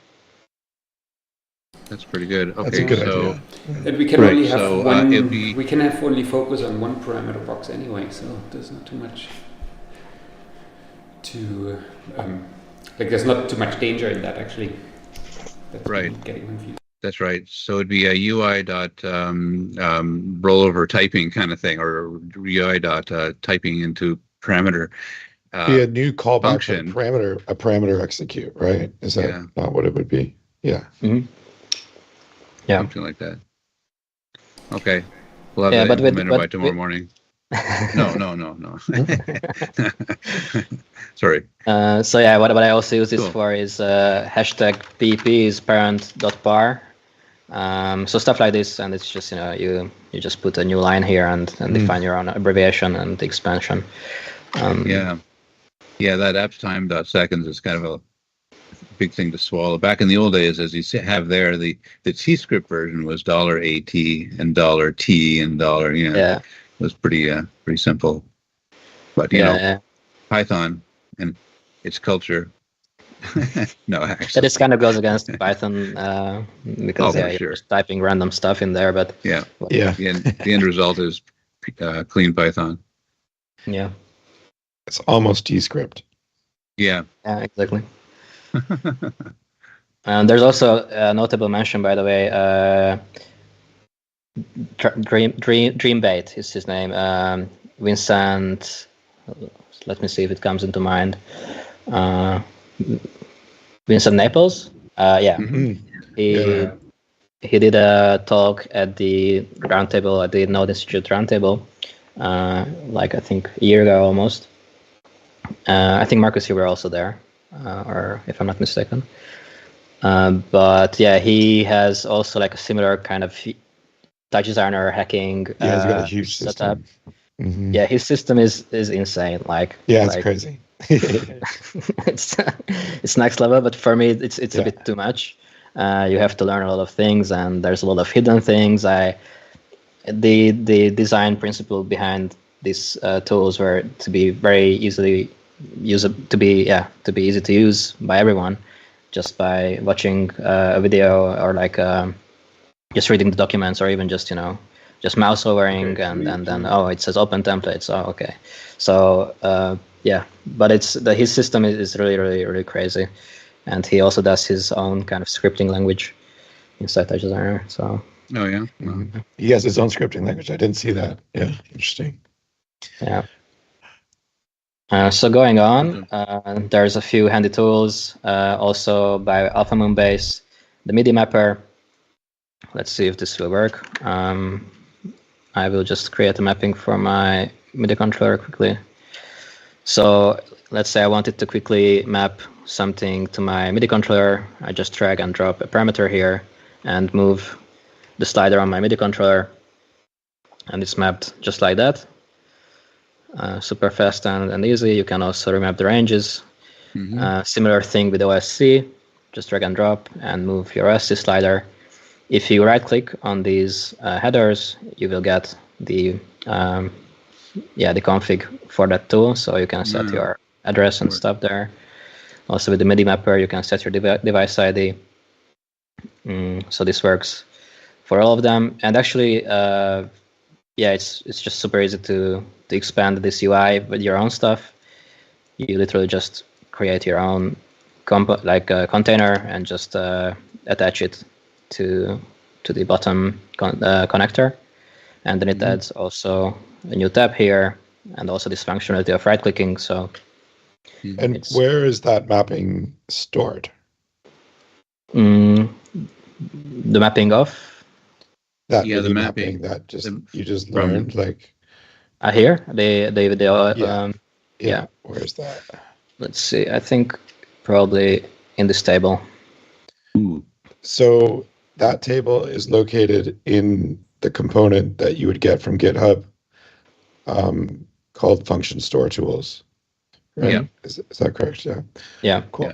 That's pretty good. Okay, That's a good idea. And we can only have one. We can have only focus on one parameter box anyway, so there's not too much to there's not too much danger in that actually. That's getting confused. That's right. So it'd be a UI dot rollover typing kind of thing, or UI dot typing into parameter. Be a new callback function. A parameter execute, right? Is that not what it would be? Yeah. Mm-hmm. Yeah. Something like that. Okay. We'll have that implemented by tomorrow morning. No. Sorry. What I also use this for is hashtag PEP is parent.par. So stuff like this, and it's just you just put a new line here and define your own abbreviation and expansion. That apptime.seconds is kind of a big thing to swallow. Back in the old days, as you have there, the T-script version was $AT and $T and $. It was pretty simple. But Python and its culture. No, actually. That just kind of goes against Python because you're just typing random stuff in there. But the end result is clean Python. Yeah. It's almost T-script. Yeah. Yeah, exactly. And there's also a notable mention, by the way. Dreambait is his name. Vincent. Let me see if it comes into mind. Vincent Naples. He did a talk at the roundtable at the Node Institute roundtable, I think a year ago almost. I think Marcus, you were also there, or if I'm not mistaken. But he has also like a similar kind of TouchDesigner hacking he's got a huge setup. system. Mm-hmm. Yeah, his system is insane. It's crazy. it's next level, but for me it's a bit too much. You have to learn a lot of things, and there's a lot of hidden things. The design principle behind these tools were to be very easily to be easy to use by everyone, just by watching a video or just reading the documents, or even just mouse overing and then it says open templates. Okay, so but his system is really, really, really crazy, and he also does his own kind of scripting language inside TouchDesigner. So he has his own scripting language. I didn't see that. Yeah, interesting. Yeah. So going on, there's a few handy tools also by Alpha Moonbase, the MIDI mapper. Let's see if this will work. I will just create a mapping for my MIDI controller quickly. So let's say I wanted to quickly map something to my MIDI controller. I just drag and drop a parameter here and move the slider on my MIDI controller, and it's mapped just like that. Super fast and easy. You can also remap the ranges. Similar thing with OSC. Just drag and drop and move your OSC slider. If you right click on these headers, you will get the config for that tool, so you can set your address and stuff there. Also with the MIDI mapper, you can set your device ID. So this works for all of them. And actually, it's just super easy to expand this UI with your own stuff. You literally just create your own container and just attach it to the bottom connector, and then it adds also a new tab here and also this functionality of right clicking. So and where is that mapping stored? The mapping of the mapping that you just learned here the where is that? Let's see. I think probably in this table. Ooh. So that table is located in the component that you would get from GitHub, called function store tools. Right? Yeah. Is that correct? Yeah. Yeah. Cool. Yeah.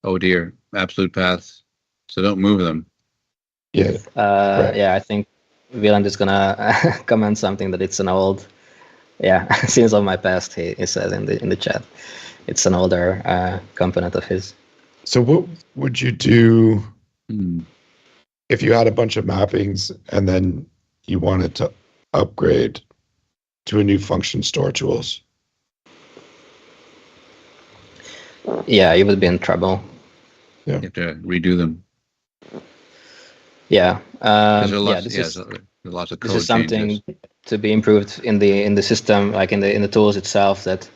Oh dear, absolute paths. So don't move them. Yeah. Right. Yeah, I think Wieland is gonna comment something that it's an old, scenes of my past. He says in the chat, it's an older component of his. So what would you do if you had a bunch of mappings and then you wanted to upgrade to a new function store tools? Yeah, you would be in trouble. Yeah. You have to redo them. Yeah. This is something changes. To be improved in the system, like in the tools itself. That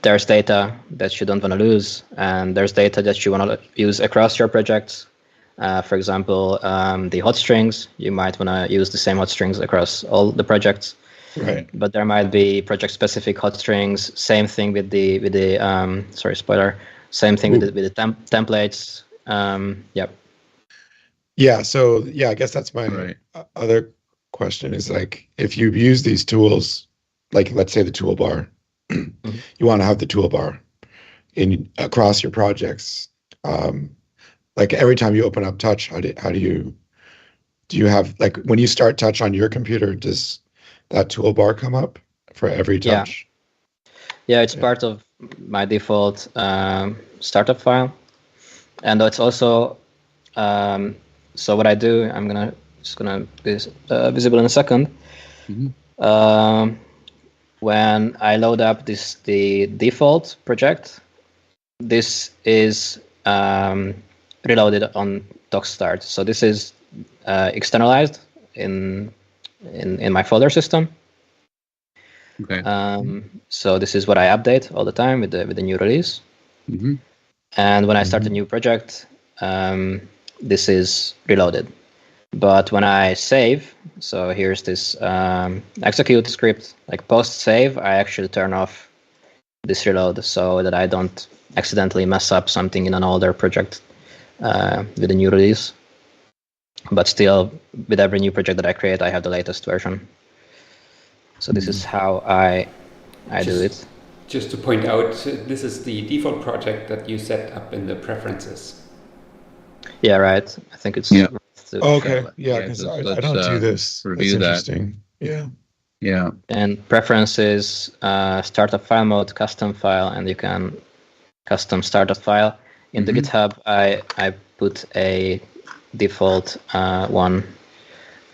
there's data that you don't want to lose, and there's data that you want to use across your projects. For example, the hot strings, you might want to use the same hot strings across all the projects. Right. But there might be project-specific hot strings. Same thing with the sorry, spoiler. Same thing with the templates. Yep. Yeah. So I guess that's my other question is, like, if you use these tools, like let's say the toolbar, you want to have the toolbar across your projects. Like every time you open up Touch, how do you have, like, when you start Touch on your computer, does that toolbar come up for every Touch? Yeah, it's part of my default startup file, and it's also so what I do. I'm just gonna be visible in a second. When I load up the default project, this is reloaded on docstart. So this is externalized in my folder system. Okay. So this is what I update all the time with the new release. And when I start a new project, this is reloaded. But when I save, so here's this execute script, like post save, I actually turn off this reload so that I don't accidentally mess up something in an older project with a new release. But still, with every new project that I create, I have the latest version. So this is how I do it. Just to point out, this is the default project that you set up in the preferences. Yeah, right. I think it's... Yeah. Okay. Yeah, because I don't do this. Review That's interesting. Yeah. Yeah. And preferences, startup file mode, custom file, and you can custom startup file. In the GitHub, I put a default one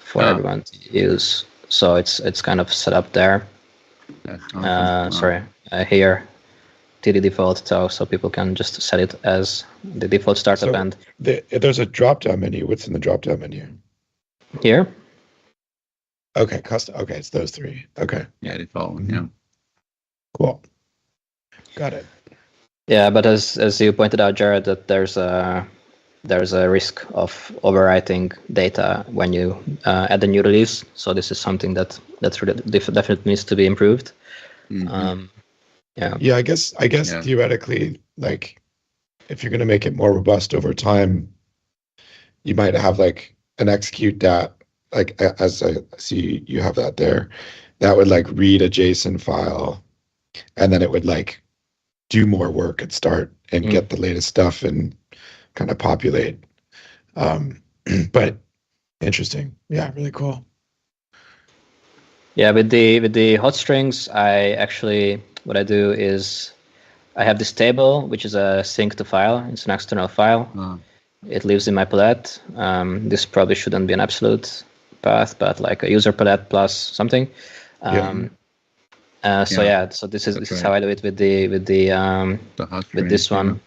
for everyone to use. So it's kind of set up there. Sorry, here TD default, so people can just set it as the default startup. And there's a drop-down menu. What's in the drop-down menu? Here. Okay, custom. Okay, it's those three. Okay. Yeah, default one. Yeah. Cool. Got it. Yeah, but as you pointed out, Jared, that there's a risk of overwriting data when you add a new release. So this is something that's really definitely needs to be improved. Yeah, I guess theoretically, like, if you're going to make it more robust over time, you might have like an execute dat, like as I see you have that there, that would like read a JSON file, and then it would like do more work and start and get the latest stuff and kind of populate. But interesting. Yeah, really cool. Yeah, with the hot strings, what I do is I have this table, which is a sync to file. It's an external file. It lives in my palette. This probably shouldn't be an absolute path, but like a user palette plus something. So this is how I do it with this one.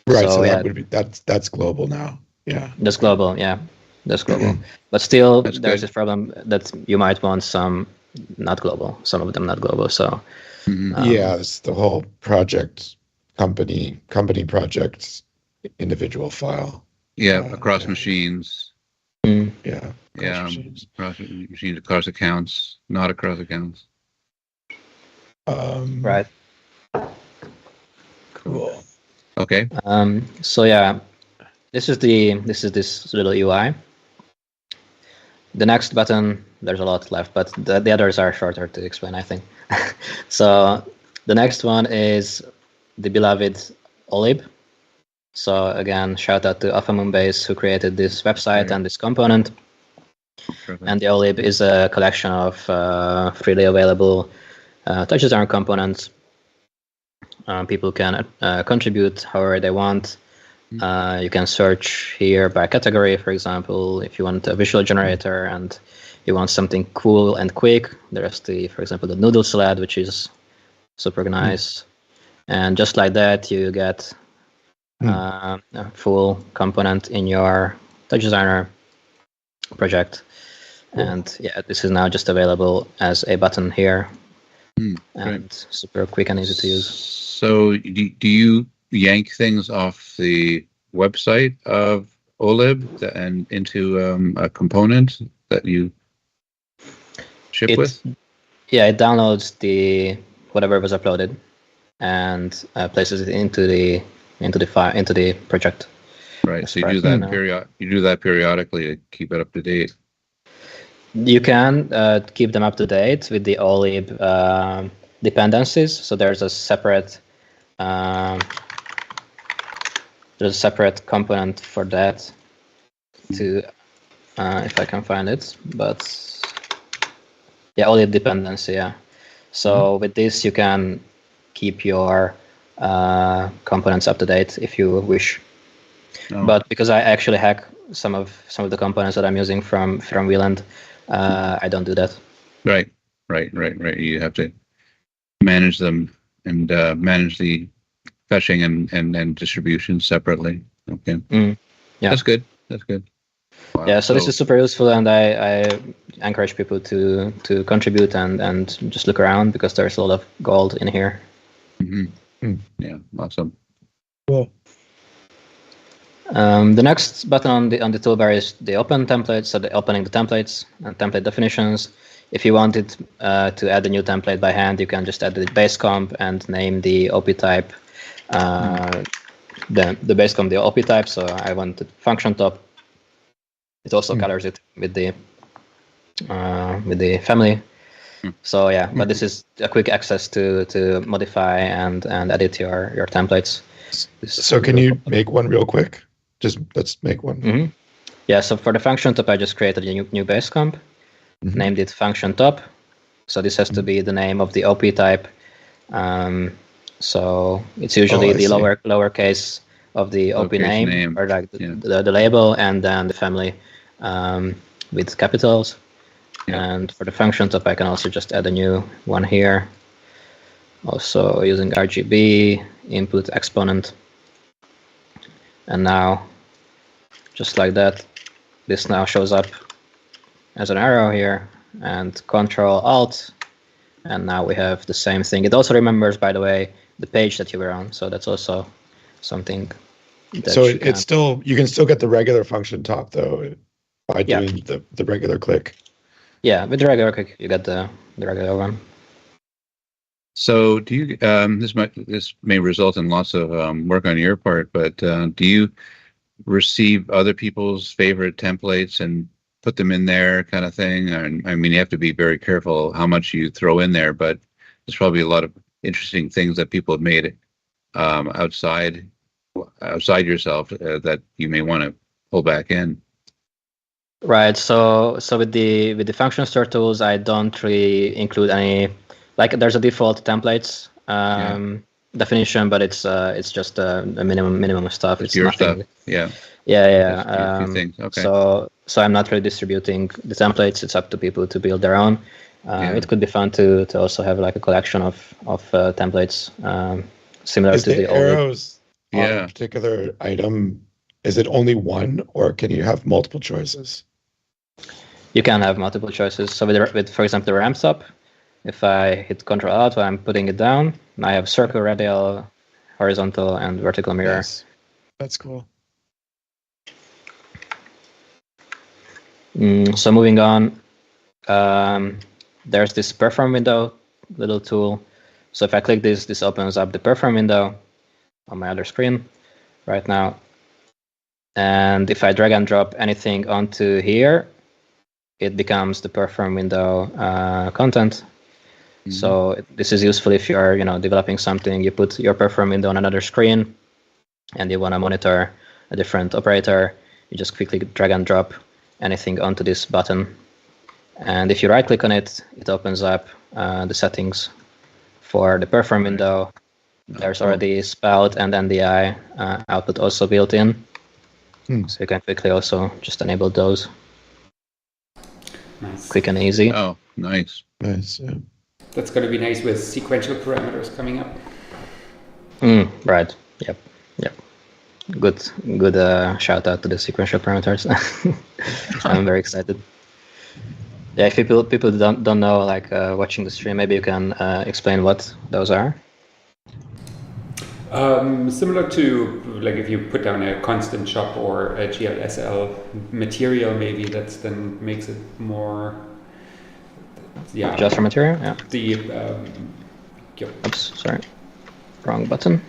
Right. So that would be that's global now. Yeah. That's global. Yeah, that's global. But still, there's this problem that you might want some not global, some of them not global. So it's the whole project, company projects, individual file. Yeah, across machines. Yeah. Machines. Across machines, across accounts, not across accounts. Right. Cool. Okay. So yeah, this is this little UI. The next button, there's a lot left, but the others are shorter to explain, I think. So the next one is the beloved Olib. So again, shout out to Alpha Moonbase who created this website and this component. And the Olib is a collection of freely available TouchDesigner components. People can contribute however they want. You can search here by category, for example, if you want a visual generator and you want something cool and quick. There's for example, the noodle salad, which is super nice. And just like that, you get a full component in your TouchDesigner project. And yeah, this is now just available as a button here. And super quick and easy to use. So do you yank things off the website of Olib and into a component that you ship with? Yeah, it downloads whatever was uploaded and places it into the project. Right. So you do that periodically to keep it up to date. You can keep them up to date with the Olib dependencies. So there's a separate component for that. To if I can find it, but yeah, Olib dependency. Yeah. So with this, you can keep your components up to date if you wish. Oh. But because I actually hack some of the components that I'm using from Wieland, I don't do that. Right. You have to manage them and manage the fetching and distribution separately. Okay. Yeah. That's good. Wow. Yeah. So this is super useful, and I encourage people to contribute and just look around because there's a lot of gold in here. Yeah. Awesome. Cool. The next button on the toolbar is the open templates, so the opening the templates and template definitions. If you wanted to add a new template by hand, you can just add the base comp and name the OP type, the base comp the OP type. So I wanted function top. It also colors it with the family. So yeah, but this is a quick access to modify and edit your templates. So can you make one real quick? Just let's make one. Yeah, so for the function top, I just created a new base comp, named it function top. So this has to be the name of the OP type. So it's usually the lowercase of the OP name, or like the label, and then the family with capitals. And for the function top, I can also just add a new one here. Also using RGB input exponent. And now, just like that, this now shows up as an arrow here, and Control Alt, and now we have the same thing. It also remembers, by the way, the page that you were on, so that's also something. So you can still get the regular function top though by doing the regular click. Yeah, with the regular click, you get the regular one. So do you? This may result in lots of work on your part, but do you receive other people's favorite templates and put them in there, kind of thing? And I mean, you have to be very careful how much you throw in there, but there's probably a lot of interesting things that people have made outside yourself that you may want to pull back in. Right. So with the function store tools, I don't really include any. Like there's a default templates definition, but it's just a minimum of stuff. It's your nothing. Stuff. Yeah. Yeah. Things. Okay. So I'm not really distributing the templates. It's up to people to build their own. It could be fun to also have like a collection of templates similar to the arrows on a particular item. Is it only one, or can you have multiple choices? You can have multiple choices. So with for example, the ramp stop. If I hit Control Alt while I'm putting it down, I have circle, radial, horizontal, and vertical mirror. Yes. That's cool. So moving on, there's this perform window little tool. So if I click this opens up the perform window. on my other screen right now. And if I drag and drop anything onto here, it becomes the perform window content. Mm-hmm. So this is useful if you are, developing something. You put your perform window on another screen, and you want to monitor a different operator. You just quickly drag and drop anything onto this button. And if you right-click on it, it opens up the settings for the perform window. There's already spout and NDI output also built in. So you can quickly also just enable those. Nice. Quick and easy. Oh, nice. Nice, yeah. That's going to be nice with sequential parameters coming up. Right. Yep. Good shout out to the sequential parameters. I'm very excited. Yeah, if people don't know, like watching the stream, maybe you can explain what those are. Similar to like if you put down a constant shop or a GLSL material, maybe that's then makes it more. Yeah. Just for material, yeah. Oops, sorry, wrong button.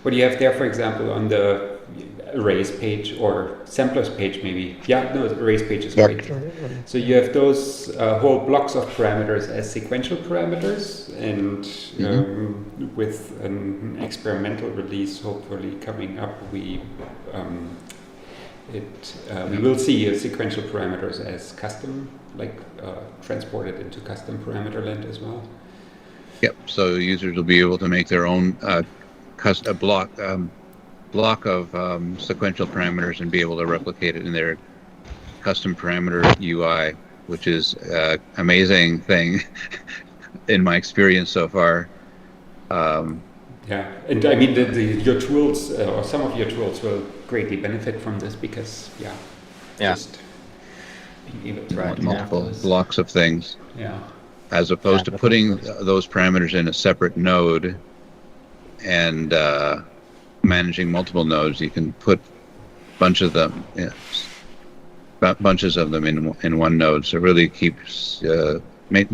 What do you have there, for example, on the arrays page or samplers page, maybe? Yeah, no, the arrays page is great. So you have those whole blocks of parameters as sequential parameters, and with an experimental release hopefully coming up, we will see sequential parameters as custom, like transported into custom parameter land as well. Yep. So users will be able to make their own block of sequential parameters and be able to replicate it in their custom parameter UI, which is an amazing thing in my experience so far. Yeah, and I mean your tools or some of your tools will greatly benefit from this because just being able to write multiple blocks of things. Yeah. As opposed to putting those parameters in a separate node and managing multiple nodes, you can put bunches of them in one node. So it really keeps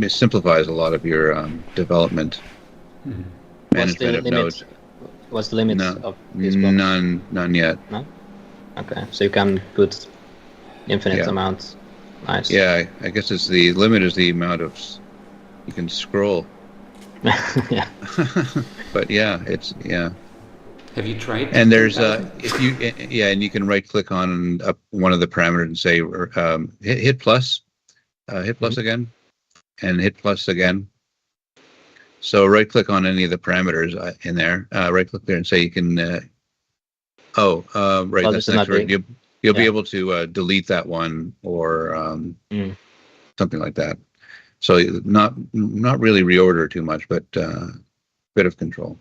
simplifies a lot of your development management of nodes. What's the limit of these blocks? None yet. No? Okay, so you can put infinite amounts. Nice. Yeah, I guess it's the limit is the amount of you can scroll. Yeah. But Have you tried? And there's and you can right click on one of the parameters and say hit plus again, and hit plus again. So right click on any of the parameters in there. Right click there and say you can. That's next word. You'll be able to delete that one or something like that. So not really reorder too much, but bit of control.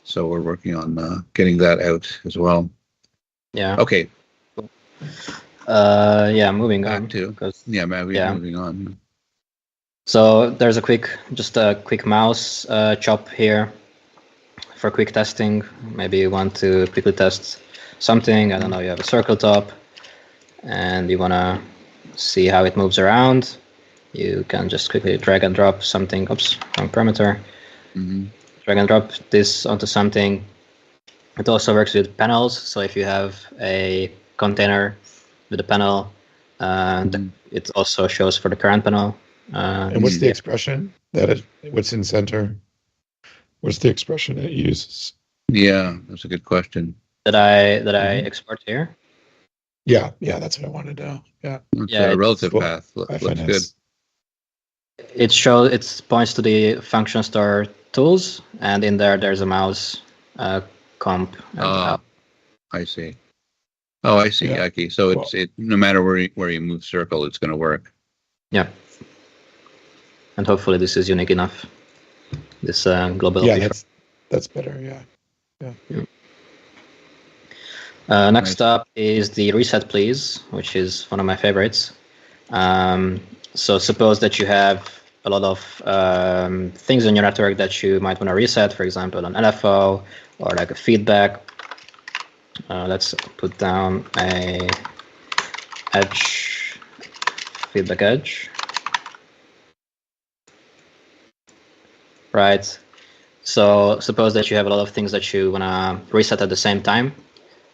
So we're working on getting that out as well. Yeah. Okay. Moving on. Moving on. So there's a quick mouse chop here for quick testing. Maybe you want to quickly test something. I don't know. You have a circle top, and you want to see how it moves around. You can just quickly drag and drop something. Oops, wrong parameter. Drag and drop this onto something. It also works with panels. So if you have a container with a panel, it also shows for the current panel. And what's the expression what's in center? What's the expression it uses? Yeah, that's a good question. Did I export here? Yeah, that's what I wanted to know. Yeah. It's a relative path. Looks good. It points to the function store tools, and in there's a mouse comp. I see. Oh, I see. Yeah. Okay. So it no matter where you move circle, it's going to work. Yeah. And hopefully this is unique enough. This global. Yeah, that's better. Yeah. Next up is the reset please, which is one of my favorites. So suppose that you have a lot of things on your network that you might want to reset, for example, an LFO or like a feedback. Let's put down a feedback edge. Right. So suppose that you have a lot of things that you want to reset at the same time.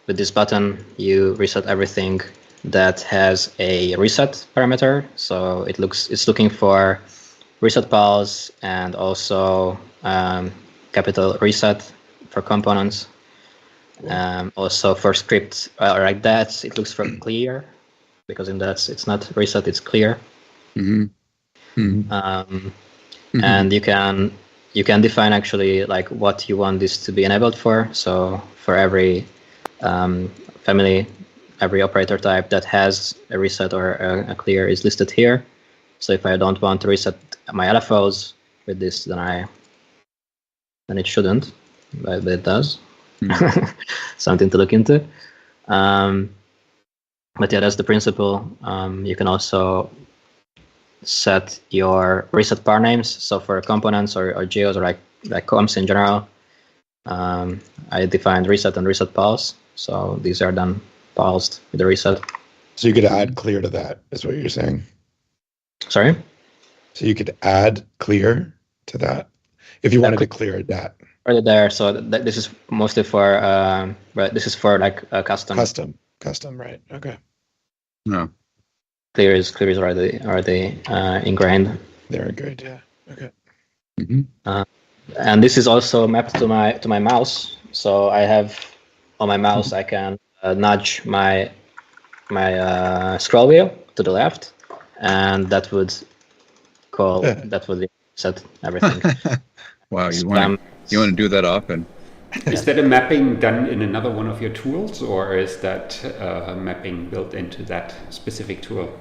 With this button, you reset everything that has a reset parameter. So it's looking for reset pulse and also capital reset for components. Also for scripts like that, it looks for clear, because in that it's not reset, it's clear. And you can define actually like what you want this to be enabled for. So for every family, every operator type that has a reset or a clear is listed here. So if I don't want to reset my LFOs with this, then it shouldn't, but it does. Something to look into. But yeah, that's the principle. You can also set your reset par names. So for components or geos or like comps in general, I defined reset and reset pulse. So these are then pulsed with the reset. So you could add clear to that, is what you're saying? Sorry? So you could add clear to that if you wanted to clear that. Already there. So this is mostly for this is for like a custom. Custom, right? Okay. No. Clear is already ingrained. Very good. Yeah. Okay. And this is also mapped to my mouse. So I have on my mouse I can nudge my scroll wheel to the left, and that would set everything. Wow, you want to do that often? Is that a mapping done in another one of your tools, or is that mapping built into that specific tool?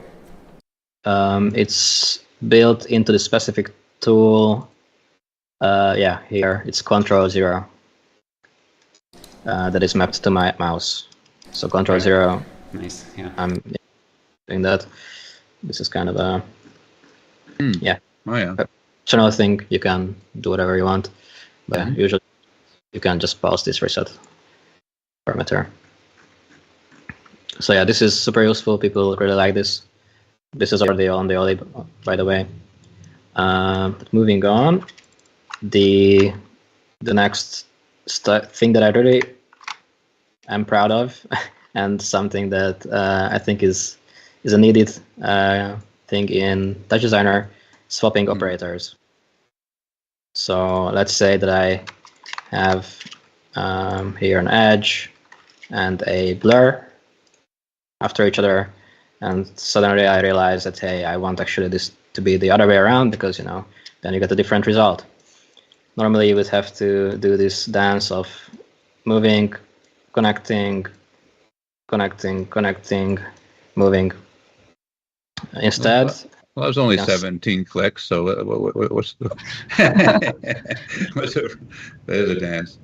It's built into the specific tool. Here it's Control 0. That is mapped to my mouse. So Control 0. Nice. Yeah. I'm doing that. This is kind of a optional thing. You can do whatever you want, but usually you can just pause this reset parameter. So yeah, this is super useful. People really like this. This is already on the Oli, by the way. But moving on, the next thing that I really am proud of, and something that I think is a needed thing in TouchDesigner, swapping operators. So let's say that I have here an edge and a blur after each other, and suddenly I realize that, hey, I want actually this to be the other way around, because then you get a different result. Normally you would have to do this dance of moving, connecting, moving. Instead, well, it was only 17 clicks, so what's the there's a dance.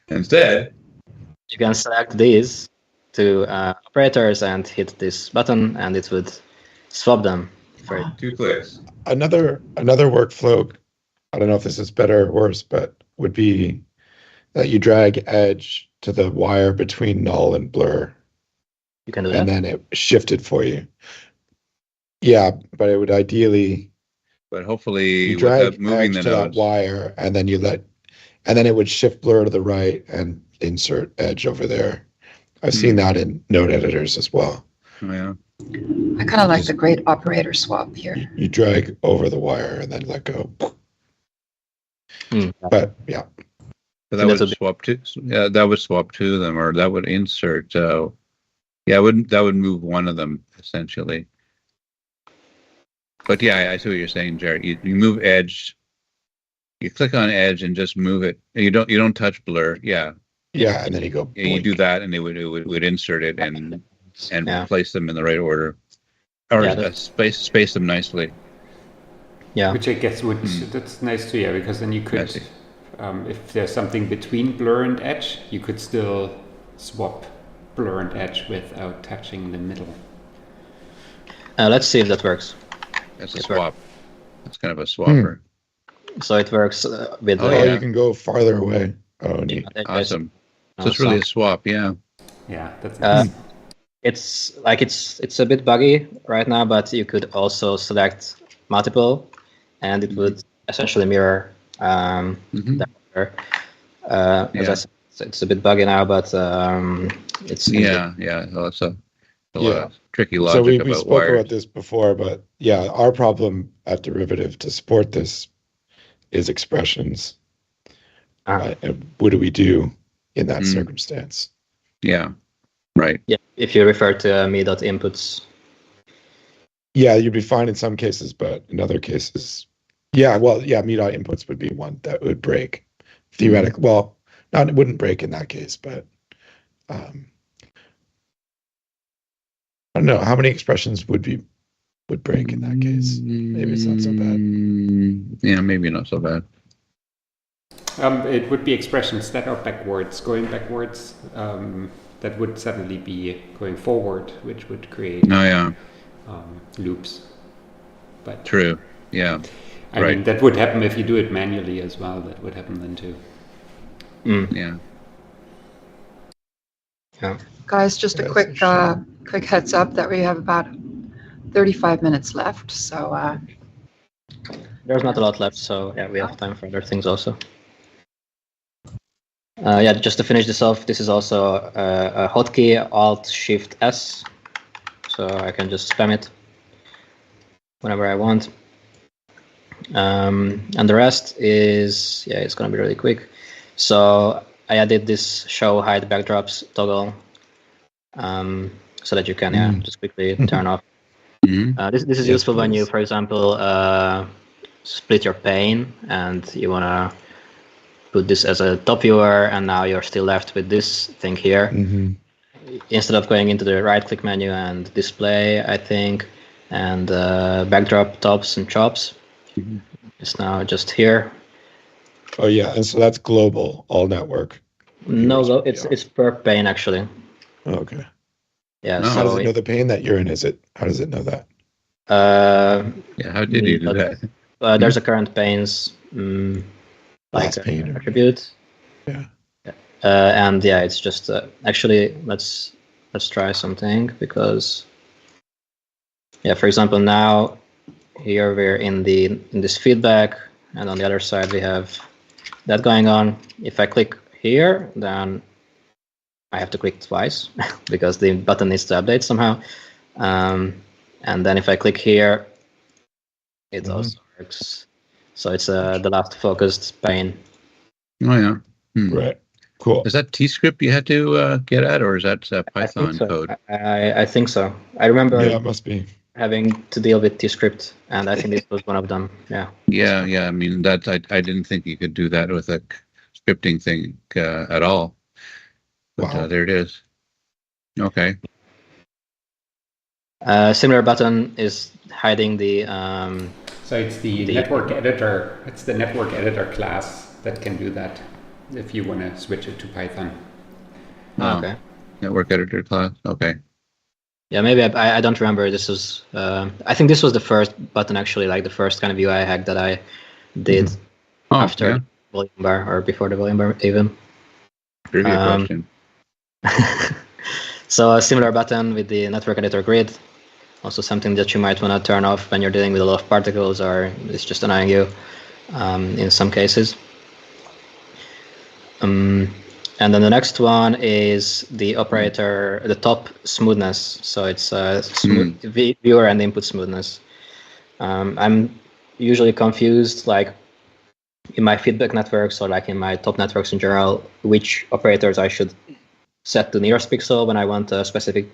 Instead, you can select these two operators and hit this button, and it would swap them for 2 clicks. Another workflow, I don't know if this is better or worse, but would be that you drag edge to the wire between null and blur. You can do that. And then it shifted for you. Yeah, but it would ideally. But hopefully, you drag without moving edge to that wire, and then and then it would shift blur to the right and insert edge over there. I've seen that in node editors as well. Oh, yeah. I kind of like the great operator swap here. You drag over the wire and then let go. But yeah. But that would swap to. Yeah, that would swap to them, or that would insert. That would move one of them essentially. But yeah, I see what you're saying, Jared. You move edge. You click on edge and just move it. You don't touch blur. Yeah. Yeah, and then you go. Yeah, you do that, and it would insert it and place them in the right order, or space them nicely. Yeah. Which I guess that's nice too. Yeah, because then you could, if there's something between blur and edge, you could still swap blur and edge without touching the middle. Let's see if that works. That's a swap. That's kind of a swapper. So it works with. You can go farther away. Oh, neat. Awesome. So it's really a swap, yeah. Yeah, that's nice. It's a bit buggy right now, but you could also select multiple, and it would essentially mirror As I said, it's a bit buggy now, but it's Well, it's a lot of tricky logic so we about spoke wires. about this before, but yeah, our problem at Derivative to support this is expressions. Right? And what do we do in that circumstance? Yeah, right. Yeah, if you refer to me.inputs. Yeah, you'd be fine in some cases, but in other cases, me.inputs would be one that would break. Theoretically, well, it wouldn't break in that case, but I don't know how many expressions would break in that case. Maybe it's not so bad. Yeah, maybe not so bad. It would be expressions that are backwards, going backwards. That would suddenly be going forward, which would create loops. But true, yeah. I mean, that would happen if you do it manually as well. That would happen then too. Yeah. Guys, just a quick heads up that we have about 35 minutes left. So there's not a lot left, so yeah, we have time for other things also. Just to finish this off, this is also a hotkey, Alt-Shift-S, so I can just spam it whenever I want. And the rest is, it's going to be really quick. So I added this show hide backdrops toggle so that you can just quickly turn off. This is useful when you, for example, split your pane and you want to put this as a top viewer, and now you're still left with this thing here. Instead of going into the right-click menu and display, I think, and backdrop tops and chops, it's now just here. Oh yeah, and so that's global, all network. No, it's per pane actually. Oh, okay. Yeah. How does it know the pane that you're in? How does it know that? How did you do that? There's a current panes pane attribute. Yeah. And it's just actually let's try something, because for example, now here we're in this feedback, and on the other side we have that going on. If I click here, then I have to click twice because the button needs to update somehow. And then if I click here, it also works. So it's the last focused pane. Oh yeah. Right. Cool. Is that T-script you had to get at, or is that Python code? I think so. I remember. Yeah, it must be. Having to deal with T-script, and I think this was one of them. Yeah. I mean, that I didn't think you could do that with a scripting thing at all. But there it is. Okay. Similar button is hiding the. So it's the network editor. It's the network editor class that can do that if you want to switch it to Python. Okay. Network editor class. Okay. Yeah, maybe I don't remember. This was I think this was the first button actually, like the first kind of UI hack that I did after volume bar, or before the volume bar even. Trivia question. So a similar button with the network editor grid, also something that you might want to turn off when you're dealing with a lot of particles, or it's just annoying you in some cases. And then the next one is the operator, the top smoothness. So it's viewer and input smoothness. I'm usually confused, like in my feedback networks or like in my top networks in general, which operators I should set to nearest pixel when I want a specific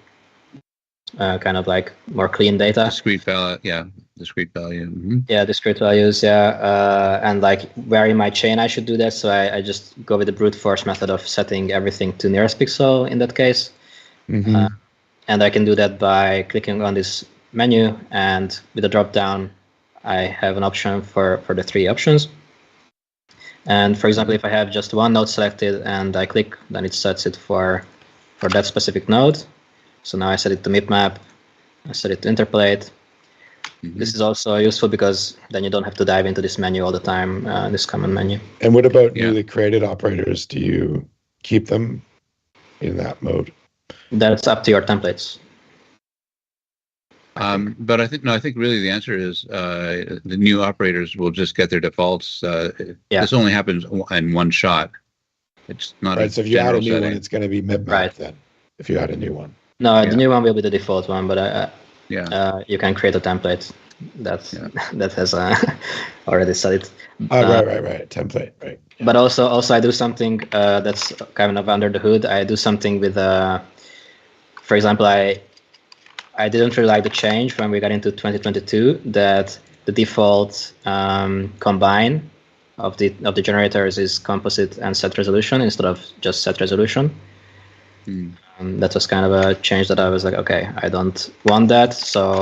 kind of like more clean data. Discrete value, discrete value. Yeah, discrete values, and like where in my chain I should do that. So I just go with the brute force method of setting everything to nearest pixel in that case. And I can do that by clicking on this menu, and with a drop down, I have an option for the three options. And for example, if I have just one node selected and I click, then it sets it for that specific node. So now I set it to mipmap, I set it to interpolate. This is also useful because then you don't have to dive into this menu all the time, this command menu. And what about newly created operators? Do you keep them in that mode? That's up to your templates. But I think really the answer is the new operators will just get their defaults. This only happens in one shot. It's not right. So if you add a new one, it's going to be mid-map then. If you add a new one. No, the new one will be the default one, but you can create a template that has already set it. Right. Template, right. Yeah. But also I do something that's kind of under the hood. I do something with, for example, I didn't really like the change when we got into 2022 that the default combine of the generators is composite and set resolution instead of just set resolution. That was kind of a change that I was like, okay, I don't want that. So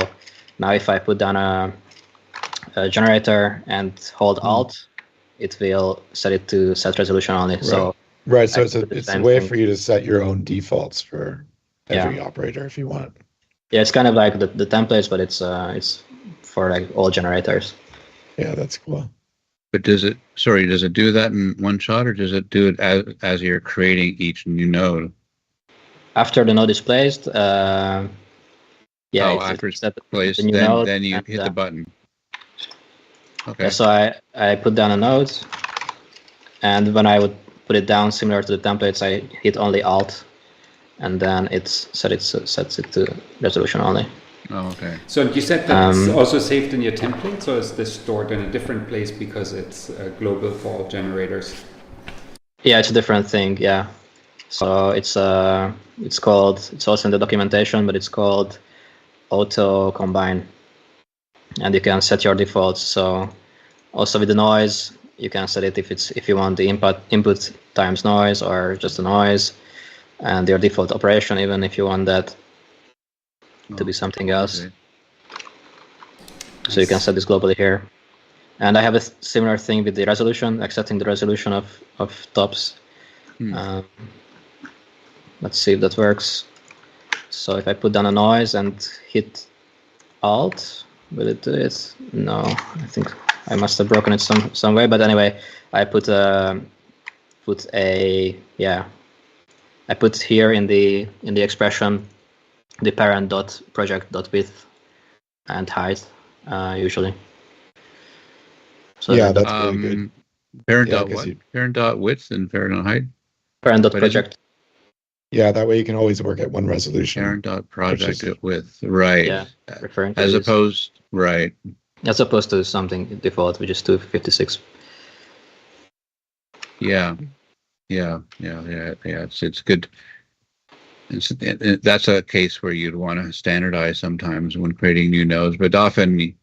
now if I put down a generator and hold Alt, it will set it to set resolution only. Right. So it's a way for you to set your own defaults for every operator if you want. Yeah, it's kind of like the templates, but it's for like all generators. Yeah, that's cool. But does it do that in one shot, or does it do it as you're creating each new node? After the node is placed, after it's placed, then you hit the button. Okay. So I put down a node, and when I would put it down, similar to the templates, I hit only Alt, and then it sets it to resolution only. Oh, okay. So you said that it's also saved in your templates, or is this stored in a different place because it's global for all generators? Yeah, it's a different thing. Yeah. So it's also in the documentation, but it's called auto combine, and you can set your defaults. So also with the noise, you can set it if you want the input times noise or just the noise, and your default operation, even if you want that to be something else. Okay. So you can set this globally here. And I have a similar thing with the resolution, like setting the resolution of tops. Let's see if that works. So if I put down a noise and hit Alt, will it do it? No, I think I must have broken it some way. But anyway, I put here in the expression the parent dot project dot width and height usually. So that's really good. Parent dot what? Parent dot width and parent dot height. Parent dot project. Yeah, that way you can always work at one resolution. Parent dot project width, right? Yeah, referring to as opposed to something default, which is 256. Yeah. It's good. That's a case where you'd want to standardize sometimes when creating new nodes, but often,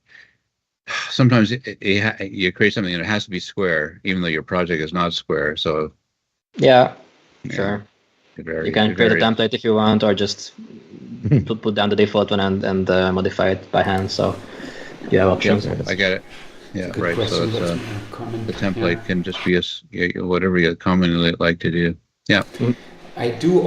sometimes you create something and it has to be square, even though your project is not square. So sure. You can create a template if you want, or just put down the default one and modify it by hand. So you have options. I get it. Yeah, right. So the template can just be whatever you commonly like to do. Yeah. I do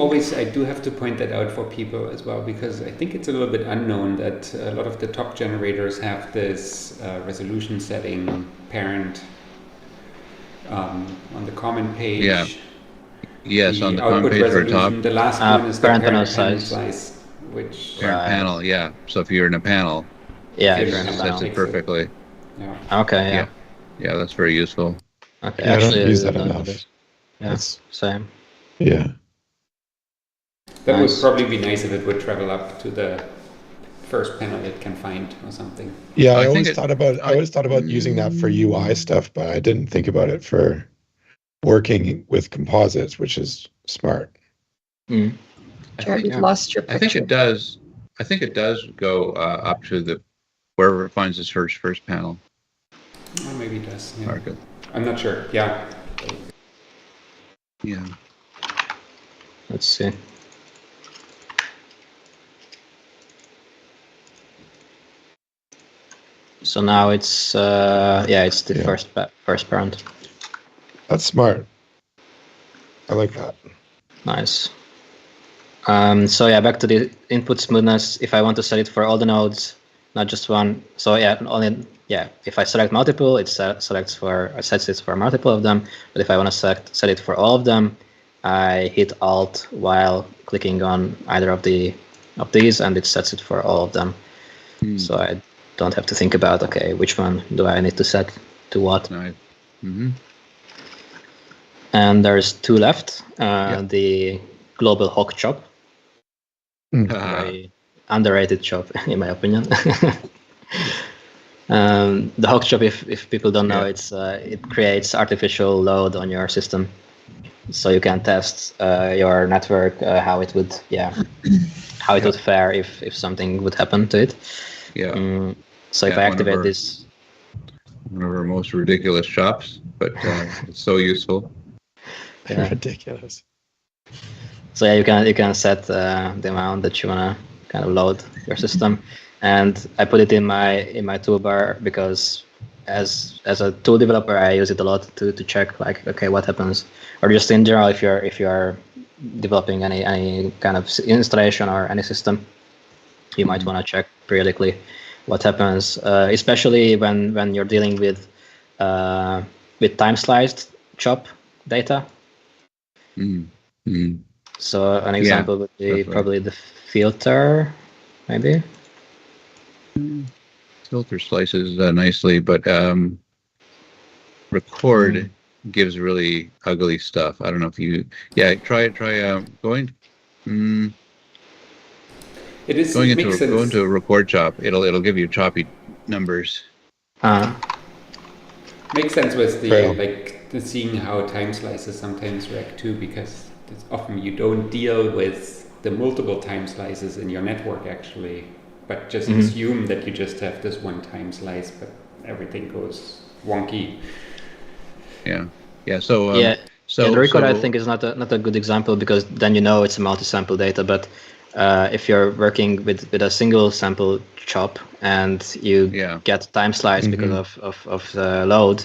have to point that out for people as well, because I think it's a little bit unknown that a lot of the top generators have this resolution setting parent on the common page. Yeah. Yes, on the common page for top. The last one is the parent panel size, which parent panel. Yeah. So if you're in a panel, it sets it perfectly. Yeah. Okay. Yeah, that's very useful. Okay. I don't use that enough. Yeah. Same. Yeah. That would probably be nice if it would travel up to the first panel it can find or something. Yeah, I always thought about using that for UI stuff, but I didn't think about it for working with composites, which is smart. Jared, you've lost your picture. I think it does go up to wherever it finds its first panel. Oh, maybe it does. Yeah. Mark it. I'm not sure. Yeah. Yeah. Let's see. So now it's the first parent. That's smart. I like that. Nice. Back to the input smoothness. If I want to set it for all the nodes, not just one. So if I select multiple, it sets it for multiple of them. But if I want to set it for all of them, I hit Alt while clicking on either of these, and it sets it for all of them. So I don't have to think about, okay, which one do I need to set to what. Nice. And there's two left. The global hawk chop. Very underrated chop, in my opinion. The hawk chop, if people don't know, it creates artificial load on your system, so you can test your network how it would would fare if something would happen to it. So if I activate this, one of our most ridiculous chops, but it's so useful. Ridiculous. So you can set the amount that you wanna kind of load your system, and I put it in my toolbar because as a tool developer I use it a lot to check, like, okay, what happens, or just in general if you're developing any kind of installation or any system, you might want to check periodically what happens, especially when you're dealing with time sliced chop data. So an example would be probably the filter, maybe. Filter slices nicely, but record gives really ugly stuff. I don't know if you, try going. It is going into a record chop. It'll give you choppy numbers. Makes sense with the seeing how time slices sometimes react too, because often you don't deal with the multiple time slices in your network actually, but just assume that you just have this one time slice, but everything goes wonky. So the record I think is not a good example, because then it's a multi-sample data. But if you're working with a single sample chop and you get time slice because of the load,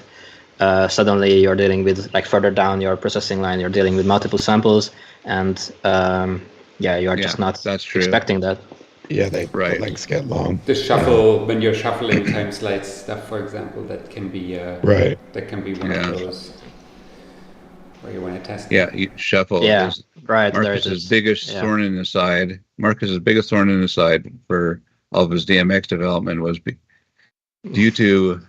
suddenly you're dealing with, like, further down your processing line, you're dealing with multiple samples, and you are just not expecting that. Yeah, the lengths get long. The shuffle, when you're shuffling time slice stuff, for example, that can be that can be one of those where you want to test. You shuffle. Marcus's biggest thorn in the side. Marcus's biggest thorn in the side for all of his DMX development was due to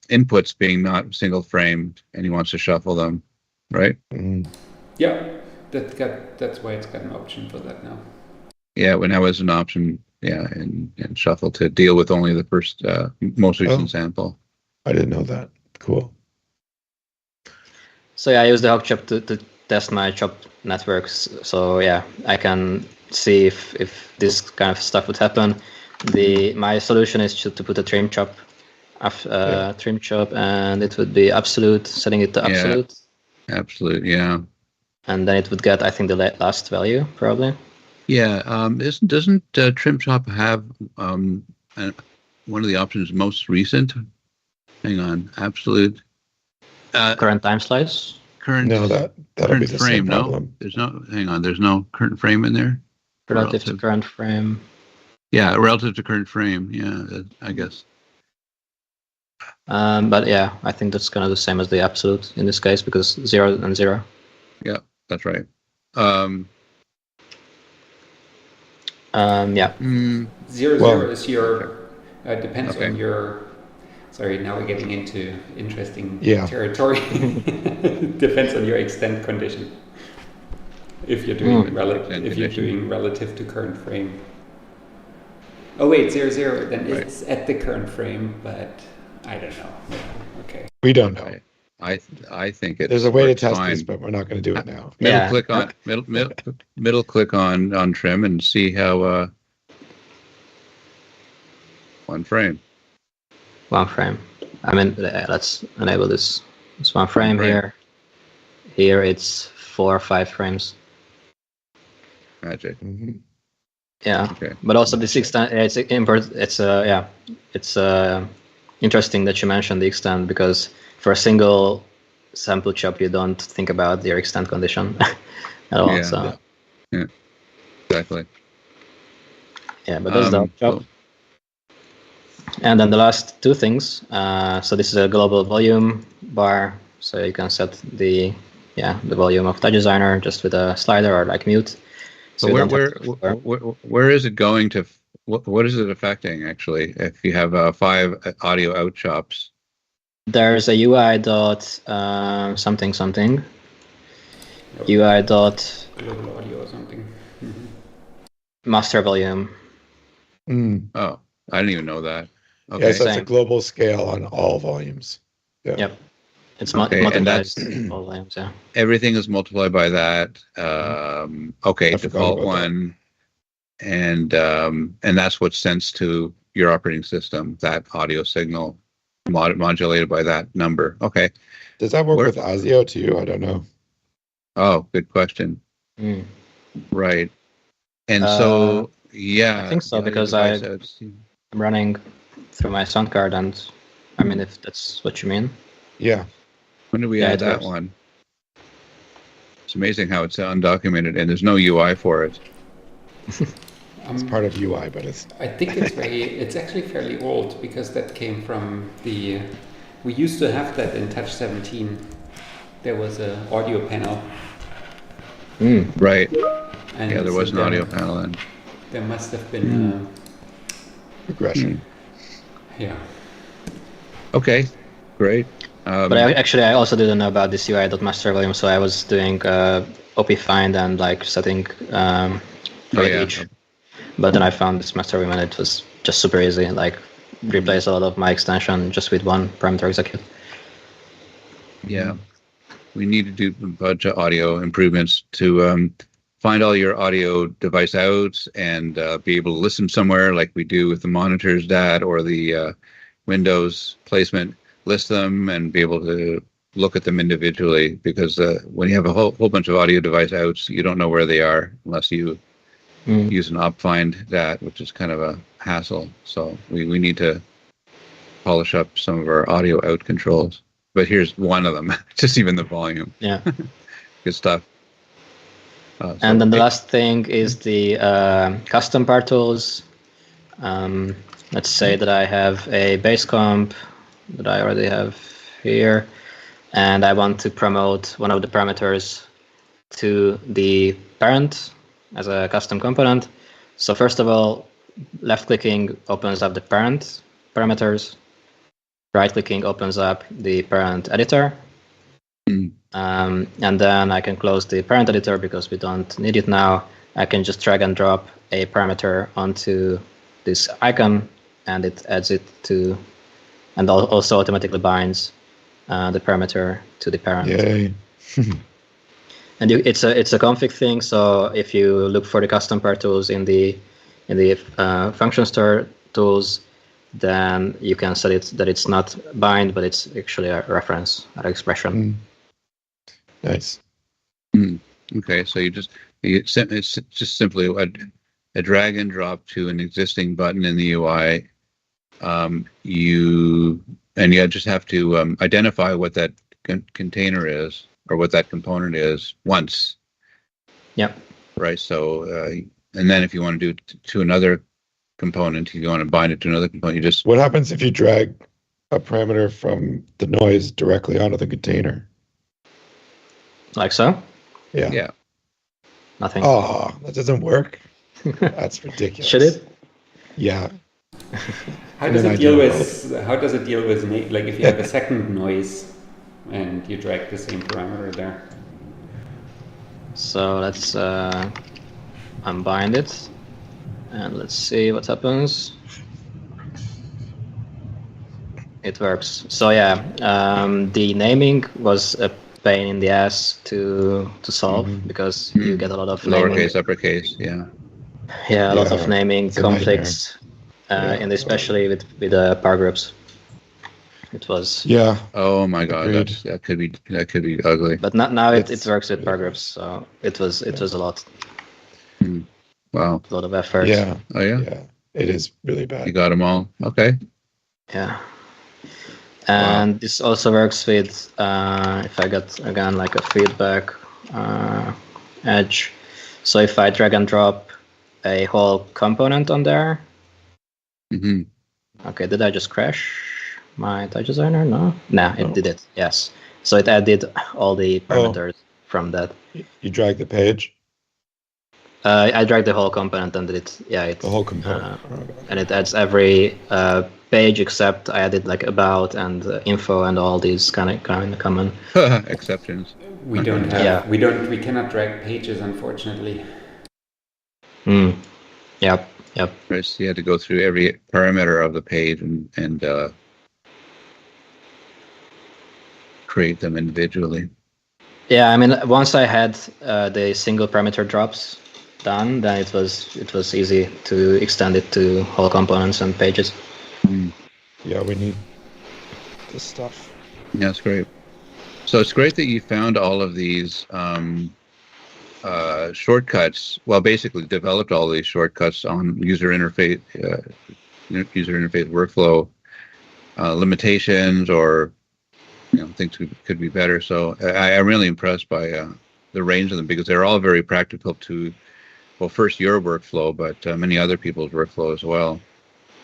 inputs being not single framed, and he wants to shuffle them, right? Yeah, that's why it's got an option for that now. Yeah, when that was an option, and shuffle to deal with only the first most recent sample. I didn't know that. Cool. So I use the hawk chop to test my chop networks. So I can see if this kind of stuff would happen. My solution is to put a trim chop, and it would be absolute, setting it to absolute. Absolute, and then it would get, I think, the last value probably. Doesn't trim chop have one of the options most recent? Hang on, absolute. Current time slice. That'll be the frame. Same problem. There's no current frame in there. Relative to current frame. Yeah, relative to current frame. Yeah, I guess. But I think that's kind of the same as the absolute in this case, because 0 and 0. Yeah, that's right. 0 is your depends on your. Sorry, now we're getting into interesting territory. Depends on your extent condition. If you're doing relative to current frame. Oh wait, 0 then it's at the current frame, but I don't know. Okay. We don't know. I think it. There's a way to test this, but we're not going to do it now. Middle click on trim and see how one frame. One frame. I mean, let's enable this. It's one frame here. Here it's 4 or 5 frames. Magic. Yeah. Okay. But also this extent, it's interesting that you mentioned the extent, because for a single sample chop you don't think about your extent condition at all. Yeah, exactly. Yeah, but that's the chop. And then the last two things. So this is a global volume bar, so you can set the volume of TouchDesigner just with a slider or like mute. So where is it going to what is it affecting actually? If you have 5 audio out chops, there's a UI dot something something. UI dot global audio or something. Master volume. Oh, I didn't even know that. Okay. Yeah, so it's a global scale on all volumes. Yeah. Yep. It's and that's all volumes, yeah. Everything is multiplied by that. Okay, default one, and that's what's sent to your operating system. That audio signal modulated by that number. Okay. Does that work with ASIO too? I don't know. Oh, good question. Right. And so, yeah, I think so because I'm running through my sound card, and I mean, if that's what you mean. Yeah. When did we add that one? It's amazing how it's undocumented and there's no UI for it. It's part of UI, but I think it's actually fairly old because that came from we used to have that in Touch 17. There was an audio panel. Right. And yeah, there was an audio panel then. There must have been regression. Yeah. Okay, great. But I also didn't know about this UI.master volume, so I was doing op find and like setting for each. But then I found this master volume and it was just super easy. Like replace a lot of my extension just with one parameter execute. Yeah, we need to do a bunch of audio improvements to find all your audio device outs and be able to listen somewhere like we do with the monitors DAT or the Windows placement. List them and be able to look at them individually, because when you have a whole bunch of audio device outs, you don't know where they are unless you use an op find that, which is kind of a hassle. So we need to polish up some of our audio out controls. But here's one of them, just even the volume. Yeah. Good stuff. And then the last thing is the custom part tools. Let's say that I have a base comp that I already have here, and I want to promote one of the parameters to the parent as a custom component. So first of all, left-clicking opens up the parent parameters, right-clicking opens up the parent editor, and then I can close the parent editor because we don't need it now. I can just drag and drop a parameter onto this icon, and it adds it to, and also automatically binds the parameter to the parent. Yay. And it's a config thing. So if you look for the custom part tools in the function store tools, then you can set it that it's not bind, but it's actually a reference or expression. Nice. Okay, so it's just simply a drag and drop to an existing button in the UI. You just have to identify what that container is or what that component is once. Yep. Right. So, and then if you want to do it to another component, if you want to bind it to another component, you just. What happens if you drag a parameter from the noise directly onto the container? Like so? Yeah. Yeah. Nothing. Oh, that doesn't work. That's ridiculous. Should it? Yeah. How does it deal with like if you have a second noise and you drag the same parameter there? So let's unbind it and let's see what happens. It works. So yeah, the naming was a pain in the ass to solve because you get a lot of lowercase, uppercase, yeah, a lot of naming conflicts. And especially with power groups, it was. Yeah. Oh my God, that could be ugly. But now it works with power groups, so it was a lot. Wow. A lot of effort. Yeah. Oh yeah. Yeah. It is really bad. You got them all. Okay. Yeah. And this also works with if I got again like a feedback edge. So if I drag and drop a whole component on there. Okay, did I just crash my TouchDesigner? No, it did it. Yes. So it added all the parameters from that. You drag the page? I drag the whole component and it's the whole component, and it adds every page except I added like about and info and all these kind of common exceptions. We don't have. We cannot drag pages, unfortunately. Yep. Right, so you had to go through every parameter of the page and create them individually. Yeah, I mean, once I had the single parameter drops done, then it was easy to extend it to whole components and pages. Yeah, we need this stuff. Yeah, that's great. So it's great that you found all of these shortcuts. Well, basically developed all these shortcuts on user interface workflow limitations, or things could be better. So I'm really impressed by the range of them, because they're all very practical to, well, first your workflow, but many other people's workflow as well.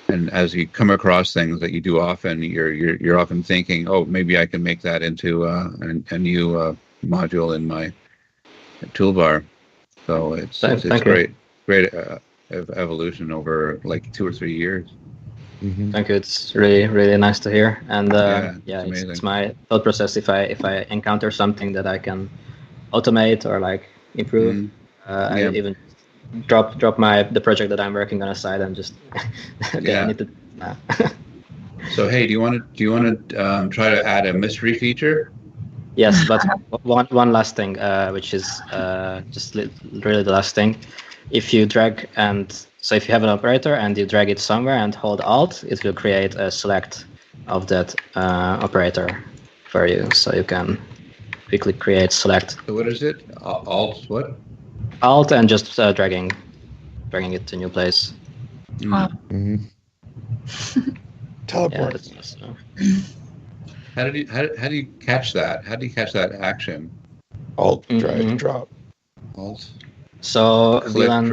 And as you come across things that you do often, you're often thinking, oh, maybe I can make that into a new module in my toolbar. So it's great evolution over like 2 or 3 years. Mm-hmm. Thank you. It's really nice to hear. And it's my thought process. If I encounter something that I can automate or like improve, I even drop the project that I'm working on aside and just I need to. So hey, do you want to try to add a mystery feature? Yes, but one last thing, which is just really the last thing. If you drag so if you have an operator and you drag it somewhere and hold Alt, it will create a select of that operator for you, so you can quickly create select. So what is it? Alt what? Alt and just dragging it to a new place. Mm-hmm. Teleport. How do you catch that? How do you catch that action? Alt, drag, drop. Alt. So Wieland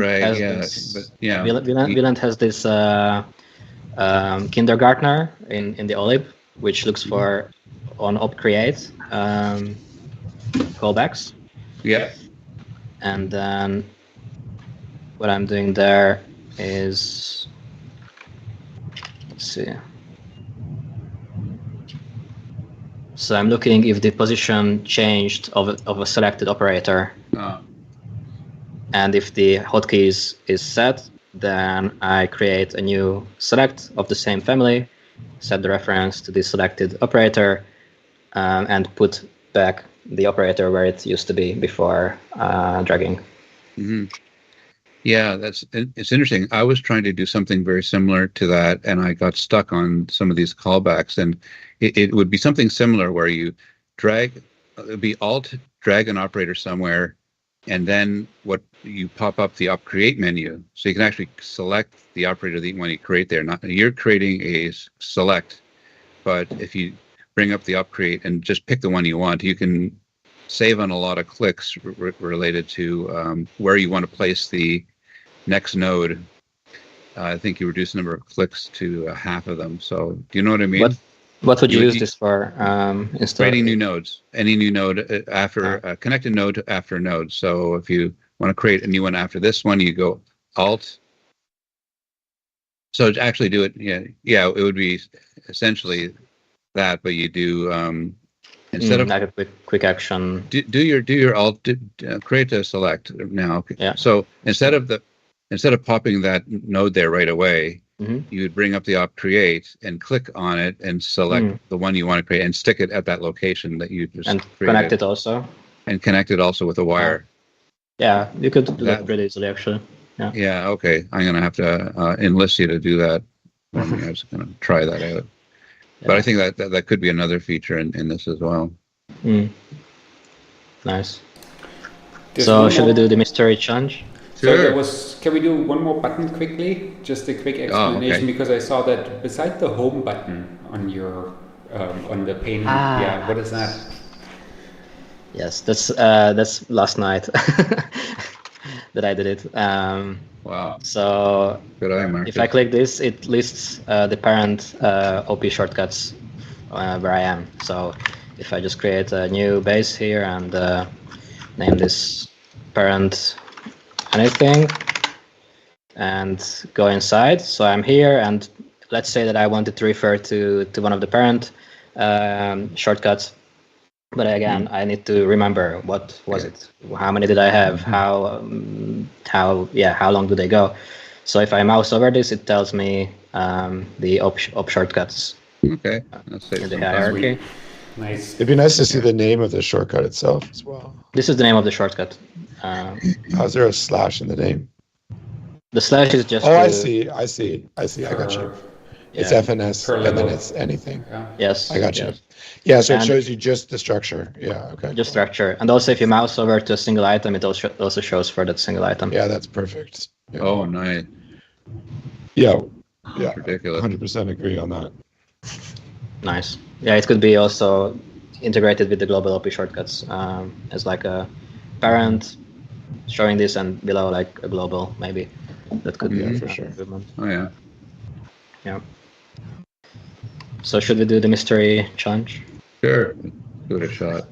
has this kindergartner in the OLIB, which looks for on op create callbacks. Yeah. And then what I'm doing there is, let's see. So I'm looking if the position changed of a selected operator. And if the hotkey is set, then I create a new select of the same family, set the reference to the selected operator, and put back the operator where it used to be before dragging. Mm-hmm. Yeah, it's interesting. I was trying to do something very similar to that, and I got stuck on some of these callbacks. And it would be something similar where you it would be Alt, drag an operator somewhere, and then you pop up the op create menu, so you can actually select the operator that you want to create there. You're creating a select, but if you bring up the op create and just pick the one you want, you can save on a lot of clicks related to where you want to place the next node. I think you reduce the number of clicks to half of them. So do you know what I mean? What would you use this for? Creating new nodes. Any new node after connect a node after a node. So if you want to create a new one after this one, you go Alt. So to actually do it, it would be essentially that, but you do instead of like a quick action. Do your Alt, create a select now. Yeah. So instead of popping that node there right away, you would bring up the op create and click on it and select the one you want to create and stick it at that location that you just and created. Connect it also. And connect it also with a wire. Yeah, you could do that pretty easily actually. Yeah. Yeah. Okay. I'm gonna have to enlist you to do that. I was gonna try that out. Yeah. But I think that could be another feature in this as well. Nice. So should we do the mystery challenge? Sure. So can we do one more button quickly? Just a quick explanation, because I saw that beside the home button on your on the pane. Yeah, what is that? Yes, that's last night that I did it. Wow. So good eye, Marcus. If I click this, it lists the parent OP shortcuts where I am. So if I just create a new base here and name this parent anything and go inside. So I'm here, and let's say that I wanted to refer to one of the parent shortcuts. But again, I need to remember what was it, how many did I have, how long do they go. So if I mouse over this, it tells me the op shortcuts. Okay, that's in the hierarchy. Nice. It'd be nice to see the name of the shortcut itself as well. This is the name of the shortcut. How's there a slash in the name? The slash is just. Oh, I see. I got you. It's FNS, and then it's anything. Yeah. Yes. I got you. Yes. Yeah, so it shows you just the structure. Yeah, okay. Just structure. And also if you mouse over to a single item, it also shows for that single item. Yeah, that's perfect. Yeah. Oh, nice. Yeah, Ridiculous. 100% agree on that. Nice. Yeah, it could be also integrated with the global OP shortcuts as like a parent showing this and below like a global maybe. That could be for sure. improvement. Oh, yeah. Yeah. So should we do the mystery challenge? Sure. Give it a shot.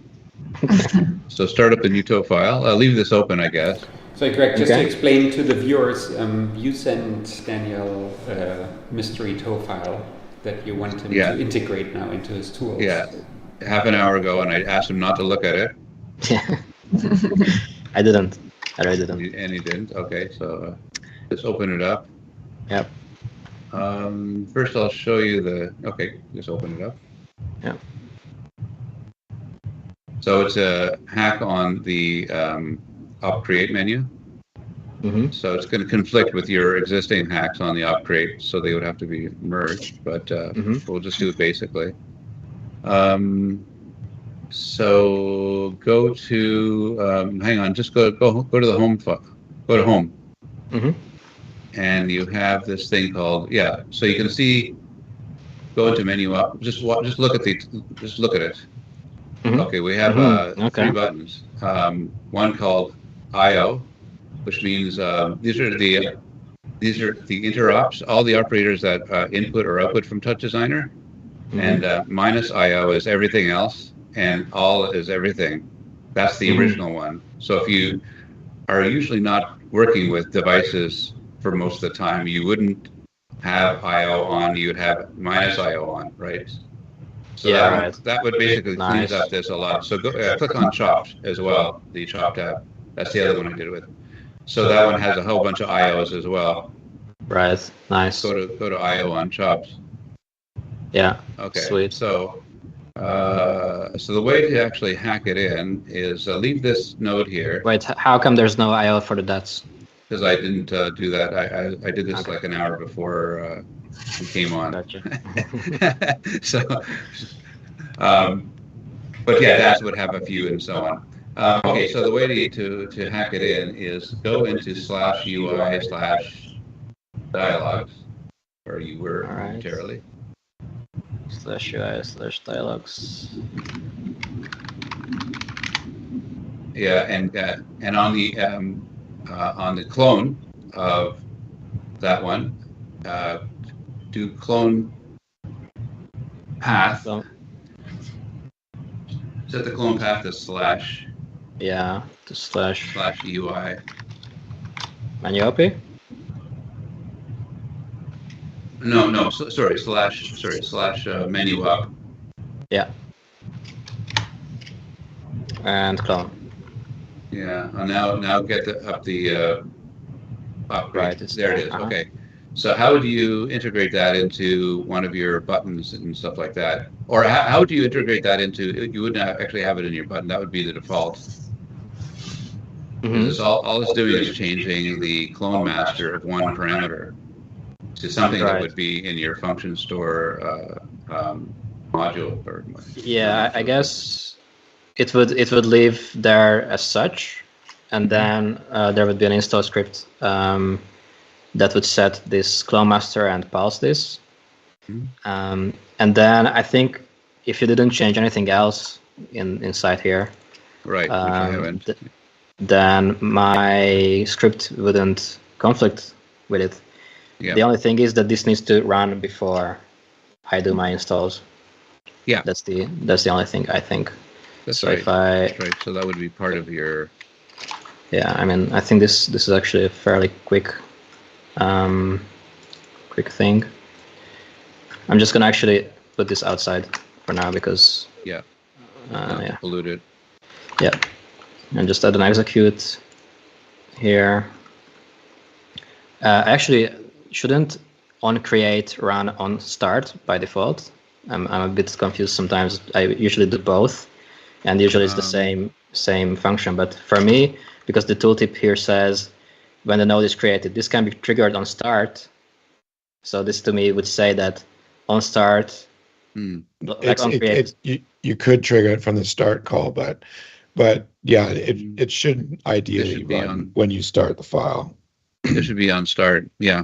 So start up the new TOE file. I'll leave this open, I guess. So Greg, just to explain to the viewers, you sent Daniel a mystery TOE file that you want him to integrate now into his tools. Yeah, half an hour ago, and I asked him not to look at it. Yeah. I didn't. I really didn't. And he didn't. Okay, so let's open it up. Yep. First, I'll show you the. Okay, just open it up. Yeah. So it's a hack on the op create menu. So it's going to conflict with your existing hacks on the op create, so they would have to be merged. But we'll just do it basically. So go to hang on, just go to the home. Go to home. And you have this thing called so you can see. Go into menu up. Just look at it. Okay, we have 3 buttons. One called I/O, which means these are the interops. All the operators that input or output from TouchDesigner, and minus I/O is everything else, and all is everything. That's the original one. So if you are usually not working with devices for most of the time, you wouldn't have I/O on. You would have minus I/O on, right? So that would basically clean up this a lot. So go click on Chopped as well, the Chop tab. That's the other one I did it with. So that one has a whole bunch of I/Os as well. Right. Nice. Go to I/O on Chopped. Yeah. Okay. Sweet. So so the way to actually hack it in is leave this node here. Wait, how come there's no I/O for the DATs? Because I didn't do that. I did this like an hour before we came on. Gotcha. So, but yeah, DATs would have a few and so on. Okay, so the way to hack it in is go into /UI/dialogues, where you were momentarily. /UI/dialogues. Yeah, and on the clone of that one, do clone path. Set the clone path to slash. Yeah, to slash UI. Menu OP? No, sorry, slash menu up. Yeah. And clone. Yeah, now get up the upgrade. There it is. Okay. So how would you integrate that into one of your buttons and stuff like that? Or how would you integrate that into, you wouldn't actually have it in your button, that would be the default. All it's doing is changing the clone master of one parameter to something that would be in your function store module. Yeah, I guess it would leave there as such, and then there would be an install script that would set this clone master and pulse this. And then I think if you didn't change anything else inside here, right, which I haven't. Then my script wouldn't conflict with it. Yeah. The only thing is that this needs to run before I do my installs. Yeah, that's the only thing I think. That's right. That's right. So that would be part of your Yeah, I mean, I think this is actually a fairly quick thing. I'm just gonna actually put this outside for now because Pollute it. Yeah, and just add an execute here. Actually, shouldn't onCreate run on start by default? I'm a bit confused sometimes. I usually do both, and usually it's the same function. But for me, because the tooltip here says when the node is created, this can be triggered on start. So this to me would say that on start, like on create. You could trigger it from the start call, but yeah, it should ideally run when you start the file. It should be on start. Yeah.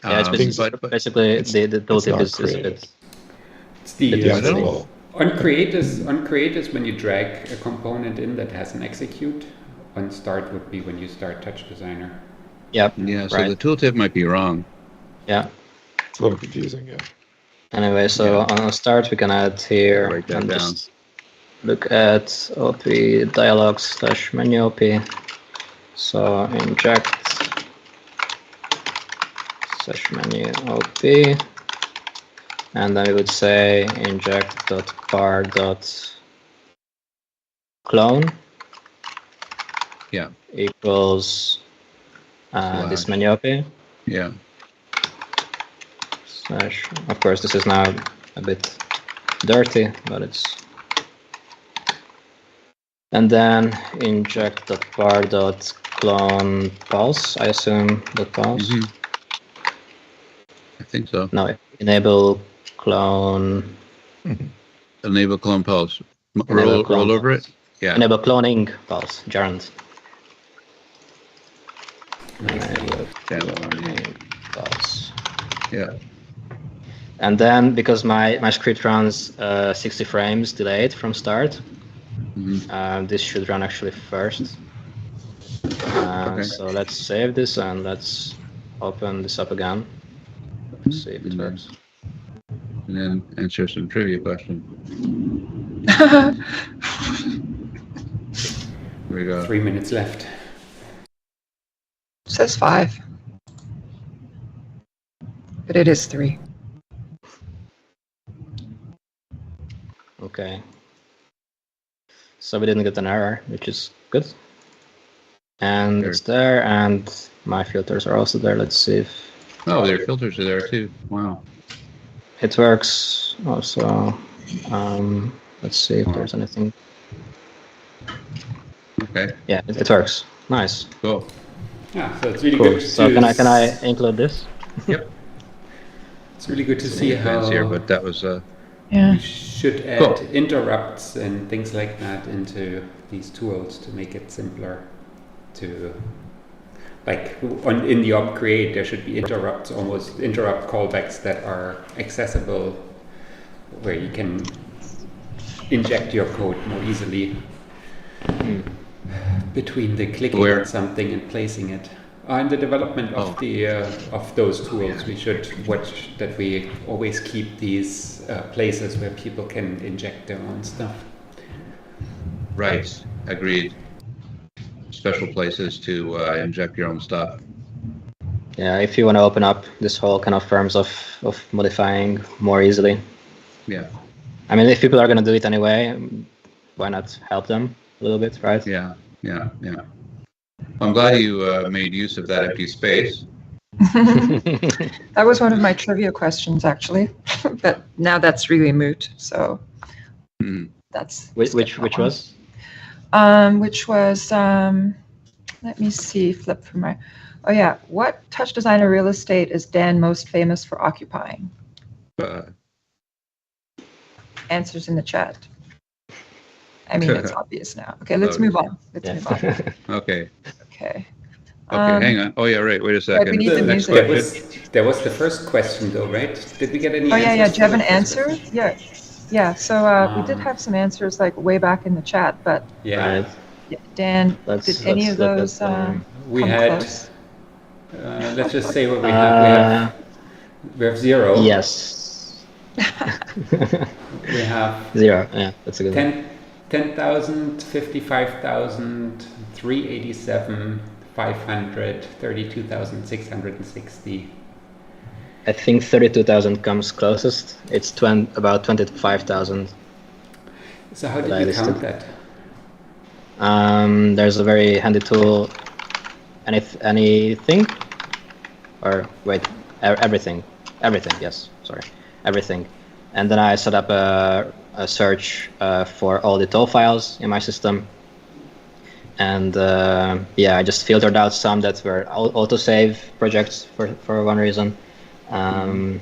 Yeah, it's basically the tooltip is a bit. It's the onCreate is when you drag a component in that has an execute. On start would be when you start TouchDesigner. Yep. Yeah. So the tooltip might be wrong. Yeah. It's a little confusing. Yeah. Anyway, so on start we can add here and just look at op dialogues / menu op. So inject /menu op, and then we would say inject.bar.clone. Yeah. Equals this menu op. Yeah. / of course, this is now a bit dirty, but it's. And then inject.bar.clone pulse, I assume .pulse. I think so. No, enable clone. Enable clone pulse. Roll over it. Yeah. Enable cloning pulse. Gerund. Pulse. Yeah. And then because my script runs 60 frames delayed from start, this should run actually first. So let's save this and let's open this up again. Let's see if it works. And then answer some trivia questions. Here we go. 3 minutes left. It says 5. But it is 3. Okay. So we didn't get an error, which is good. And it's there, and my filters are also there. Let's see if... Oh, their filters are there too. Wow. It works also. Let's see if there's anything. Okay. Yeah, it works. Nice. Cool. Yeah, so it's really Cool. good. So can I include this? Yep. It's really good to see how here, but that was we should add interrupts and things like that into these tools to make it simpler to, like in the op create there should be interrupt callbacks that are accessible where you can inject your code more easily between the clicking on something and placing it. In the development of of those tools, we should watch that we always keep these places where people can inject their own stuff. Right. Agreed. Special places to inject your own stuff. Yeah, if you want to open up this whole kind of terms of modifying more easily. Yeah. I mean, if people are going to do it anyway, why not help them a little bit, right? Yeah. I'm glad you made use of that empty space. That was one of my trivia questions, actually, but now that's really moot. So that's which was? Which was let me see. Flip from my. Oh yeah, what TouchDesigner real estate is Dan most famous for occupying? Answers in the chat. I mean, it's obvious now. Okay, let's move on. Okay. Okay. Hang on. Oh, yeah, right. Wait a second. We need the next music. question. There was the first question, though, right? Did we get any answers? Yeah. Do you have an answer? Yeah. So we did have some answers like way back in the chat, but Dan, did any of those we come had? Close? Let's just say what we have. We have 0. Yes. We have 0. Yeah, that's a good one. 10,000, 55,000, 387, 500, 32,660. I think 32,000 comes closest. It's about 25,000. So how did you count that? There's a very handy tool. Anything? Or wait, everything. Everything, yes. Sorry. Everything. And then I set up a search for all the toll files in my system. And I just filtered out some that were autosave projects for one reason. And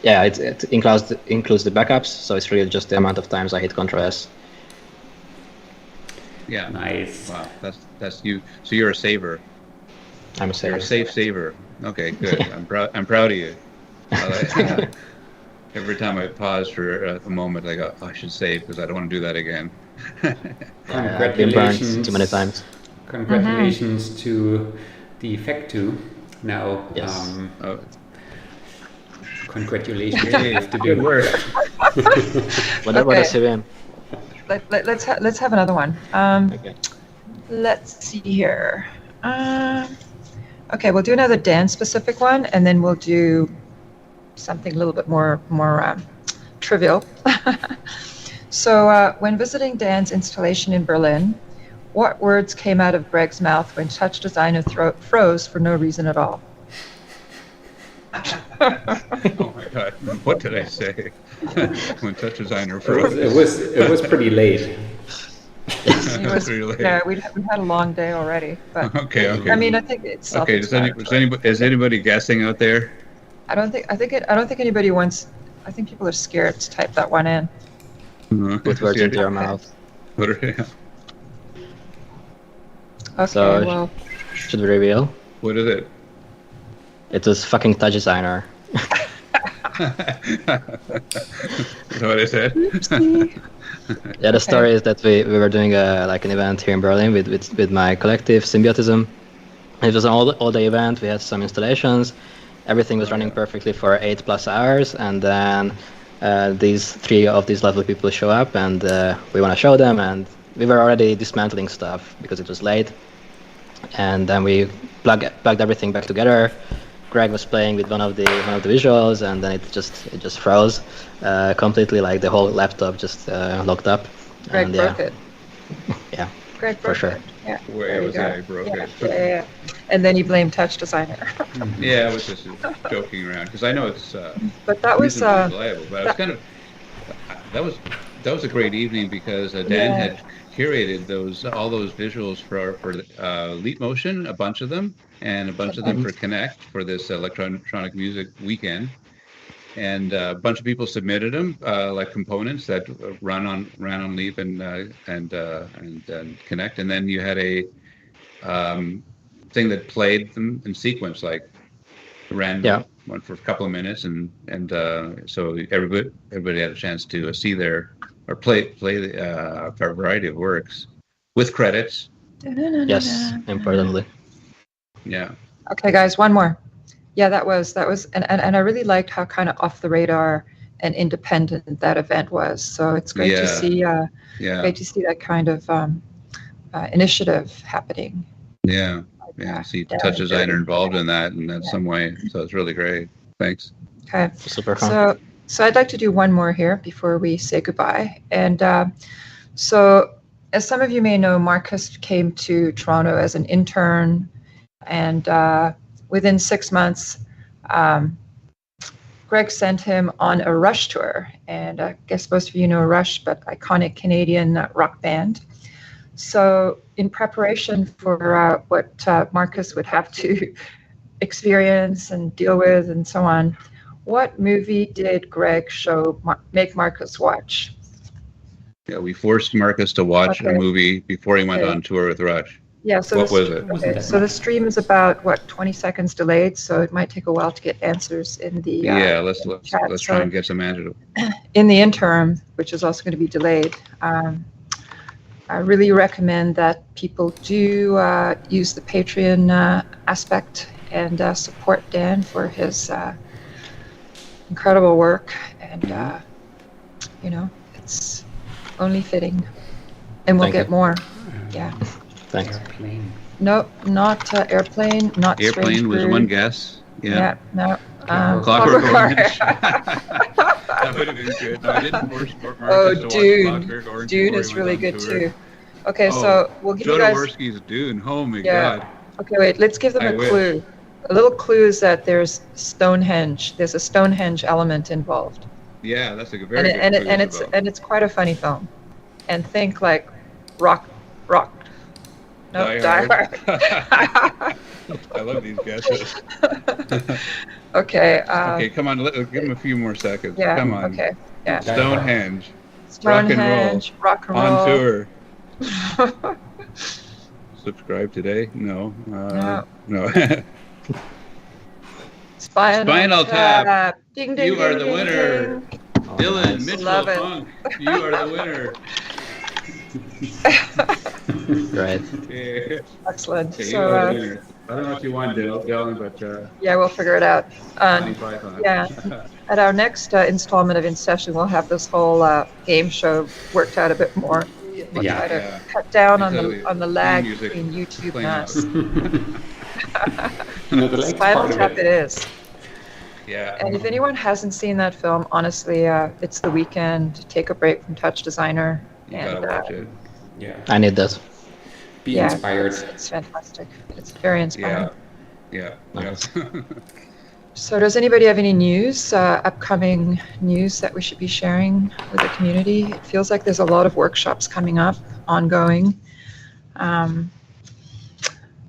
yeah, it includes the backups, so it's really just the amount of times I hit Ctrl S. Yeah. Nice. Wow, that's you. So you're a saver. I'm a saver. You're a safe saver. Okay, good. I'm proud of you. Every time I pause for a moment, I go, I should save because I don't want to do that again. I've been burned too many times. Congratulations to the Effect2. Now, yes. Congratulations, you have to do work. What about the CVM? Let's have another one. Okay. Let's see here. Okay, we'll do another Dan-specific one, and then we'll do something a little bit more trivial. So, when visiting Dan's installation in Berlin, what words came out of Greg's mouth when TouchDesigner froze for no reason at all? Oh my God! What did I say when TouchDesigner froze? It was pretty late. It was pretty late. Yeah, we had a long day already. But okay. I mean, I think it's okay. Is anybody guessing out there? I don't think anybody wants. I think people are scared to type that one in. Put words into your mouth. Okay, So, well. Should we reveal? What is it? It was fucking TouchDesigner. Is that what I said? Yeah, the story is that we were doing an event here in Berlin with my collective, Symbiotism. It was an all-day event. We had some installations. Everything was running perfectly for 8+ hours, and then these three of these lovely people show up, and we want to show them, and we were already dismantling stuff because it was late. And then we plugged everything back together. Greg was playing with one of the visuals, and then it just froze completely. Like the whole laptop just locked up. Greg broke it. Yeah. Greg broke for sure. it. Yeah. Where was I broke it? Yeah. And then you blame TouchDesigner. Yeah, I was just joking around because I know it's. But that was reliable. But I was kind of. That was a great evening because Dan had curated all those visuals for Leap Motion, a bunch of them, and a bunch of them for Connect for this electronic music weekend. And a bunch of people submitted them, like components that ran on Leap and Connect. And then you had a thing that played them in sequence, like random one for a couple of minutes, and so everybody had a chance to see or play a variety of works with credits. Yes, importantly. Yeah. Okay, guys, one more. Yeah, that was, and I really liked how kind of off the radar and independent that event was. So it's great to see, great to see that kind of initiative happening. Yeah, see TouchDesigner involved in that in some way. So it's really great. Thanks. Okay. Super fun. So I'd like to do one more here before we say goodbye. And so, as some of you may know, Marcus came to Toronto as an intern, and within 6 months, Greg sent him on a Rush tour. And I guess most of you know Rush, but iconic Canadian rock band. So in preparation for what Marcus would have to experience and deal with and so on, what movie did Greg make Marcus watch? Yeah, we forced Marcus to watch a movie before he went on tour with Rush. Yeah, so what was it? Okay, so the stream is about 20 seconds delayed, so it might take a while to get answers in the let's try and get some answers. In the interim, which is also going to be delayed, I really recommend that people do use the Patreon aspect and support Dan for his incredible work, and it's only fitting, and we'll get more. Yeah. Thanks. Airplane. No, not airplane, not Airplane strange was brew. one guess. Yeah. No. Clockwork Orange. Clockwork. That would have been good. No, I didn't force Marcus Oh, to watch Dune. Clockwork Orange Dune before is he really went on good tour. too. Okay, Oh, so we'll give you guys. Jodorowsky's Dune. Oh my Yeah. God. Okay, wait. Let's give them I a wish. clue. A little clue is that there's Stonehenge. There's a Stonehenge element involved, Yeah, that's a very good clue, Isabel. and it's quite a funny film. And think like rock. No, Die Hard. Die I love these guesses. Hard. Okay. Okay, come on. Give him a few more seconds. Yeah. Come on. Okay. Yeah. Stonehenge. Stonehenge. Rock and roll. On tour. Subscribe today? No. No. Spinal Tap. Ding, ding, You ding, are the ding, winner. ding. Dylan Mitchell Love it. Funk. You are the winner. Right. Yeah. Excellent. Okay, you So, are the winner. I don't know what you won, Dylan, but yeah, we'll figure it out. Monty Python. Yeah. At our next installment of InSession, we'll have this whole game show worked out a bit more. We'll try to cut down on the lag music between YouTube playing and us. The lag Spinal part of Tap it. it is. Yeah. And if anyone hasn't seen that film, honestly, it's the weekend. Take a break from TouchDesigner. You gotta watch it. Yeah. I need this. Be inspired. It's fantastic. It's very inspiring. Yeah. Nice. So does anybody have any news, upcoming news that we should be sharing with the community? It feels like there's a lot of workshops coming up, ongoing.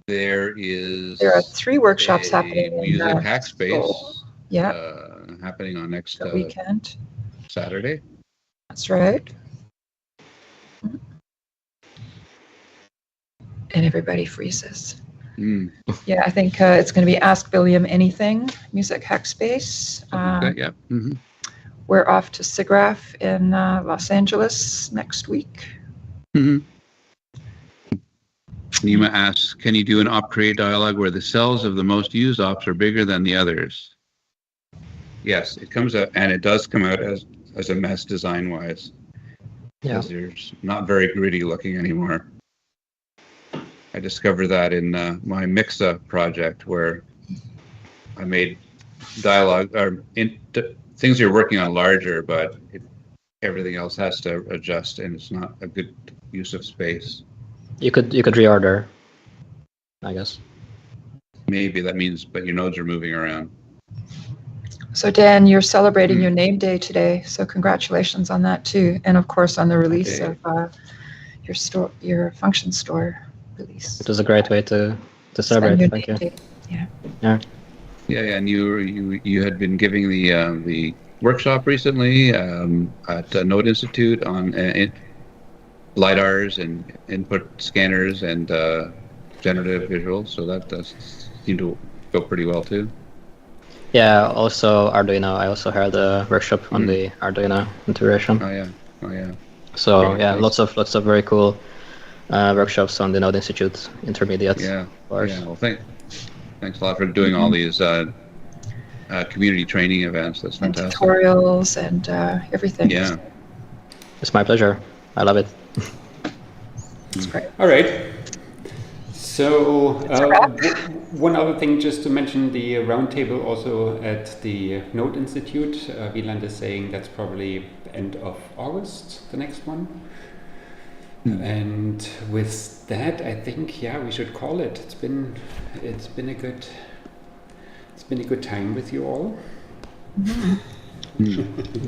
There are 3 workshops happening in Music Hackspace. Seoul. Yeah. Happening on next The weekend. Saturday. That's right. And everybody freezes. Mm. Yeah, I think it's going to be Ask William Anything, Music Hackspace. Yeah. Mm-hmm. We're off to SIGGRAPH in Los Angeles next week. Mm-hmm. Nima asks, can you do an op create dialog where the cells of the most used ops are bigger than the others? Yes, it comes out, and it does come out as a mess design-wise. Yeah. Because there's not very gritty looking anymore. I discovered that in my Mixa project where I made dialogue or things you're working on larger, but everything else has to adjust, and it's not a good use of space. You could reorder, I guess. Maybe that means, but your nodes are moving around. So Dan, you're celebrating your name day today, so congratulations on that too, and of course on the release of your function store release. It was a great way to celebrate. Thank you. Yeah. And you had been giving the workshop recently at Node Institute on LiDARs and input scanners and generative visuals, so that does seem to go pretty well too. Yeah, also Arduino. I also had a workshop on the Arduino integration. Oh yeah. So lots of very cool workshops on the Node Institute intermediate. Yeah. Well, thanks a lot for doing all these community training events. That's And fantastic. tutorials and everything. Yeah. It's my pleasure. I love it. It's great. All right. So one other thing, just to mention the roundtable also at the Node Institute. Wieland is saying that's probably end of August, the next one. And with that, I think we should call it. It's been a good time with you all.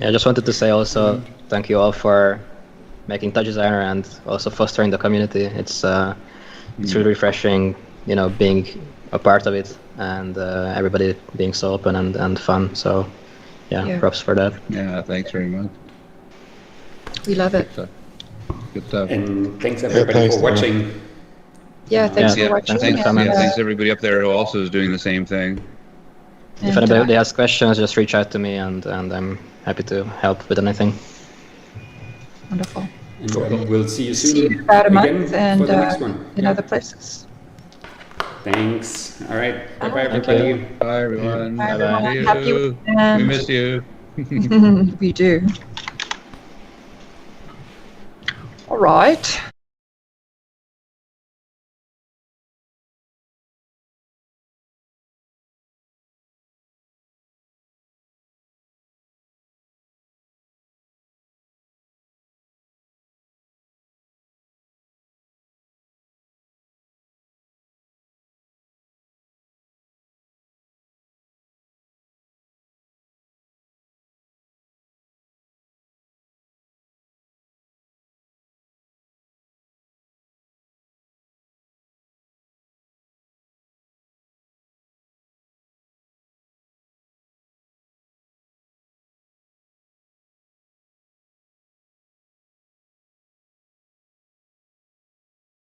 I just wanted to say also thank you all for making TouchDesigner and also fostering the community. It's really refreshing, being a part of it and everybody being so open and fun. So props for that. Yeah, thanks very much. We love it. Good stuff. And thanks everybody for watching. Yeah, thanks for watching. Thanks everybody up there who also is doing the same thing. If anybody has questions, just reach out to me and I'm happy to help with anything. Wonderful. And we'll see you soon. See you in about a month for and the next one. in other places. Thanks. All right. Bye-bye, everybody. Bye, everyone. Bye, everyone. See you. Happy weekend. We miss you. We do. All right.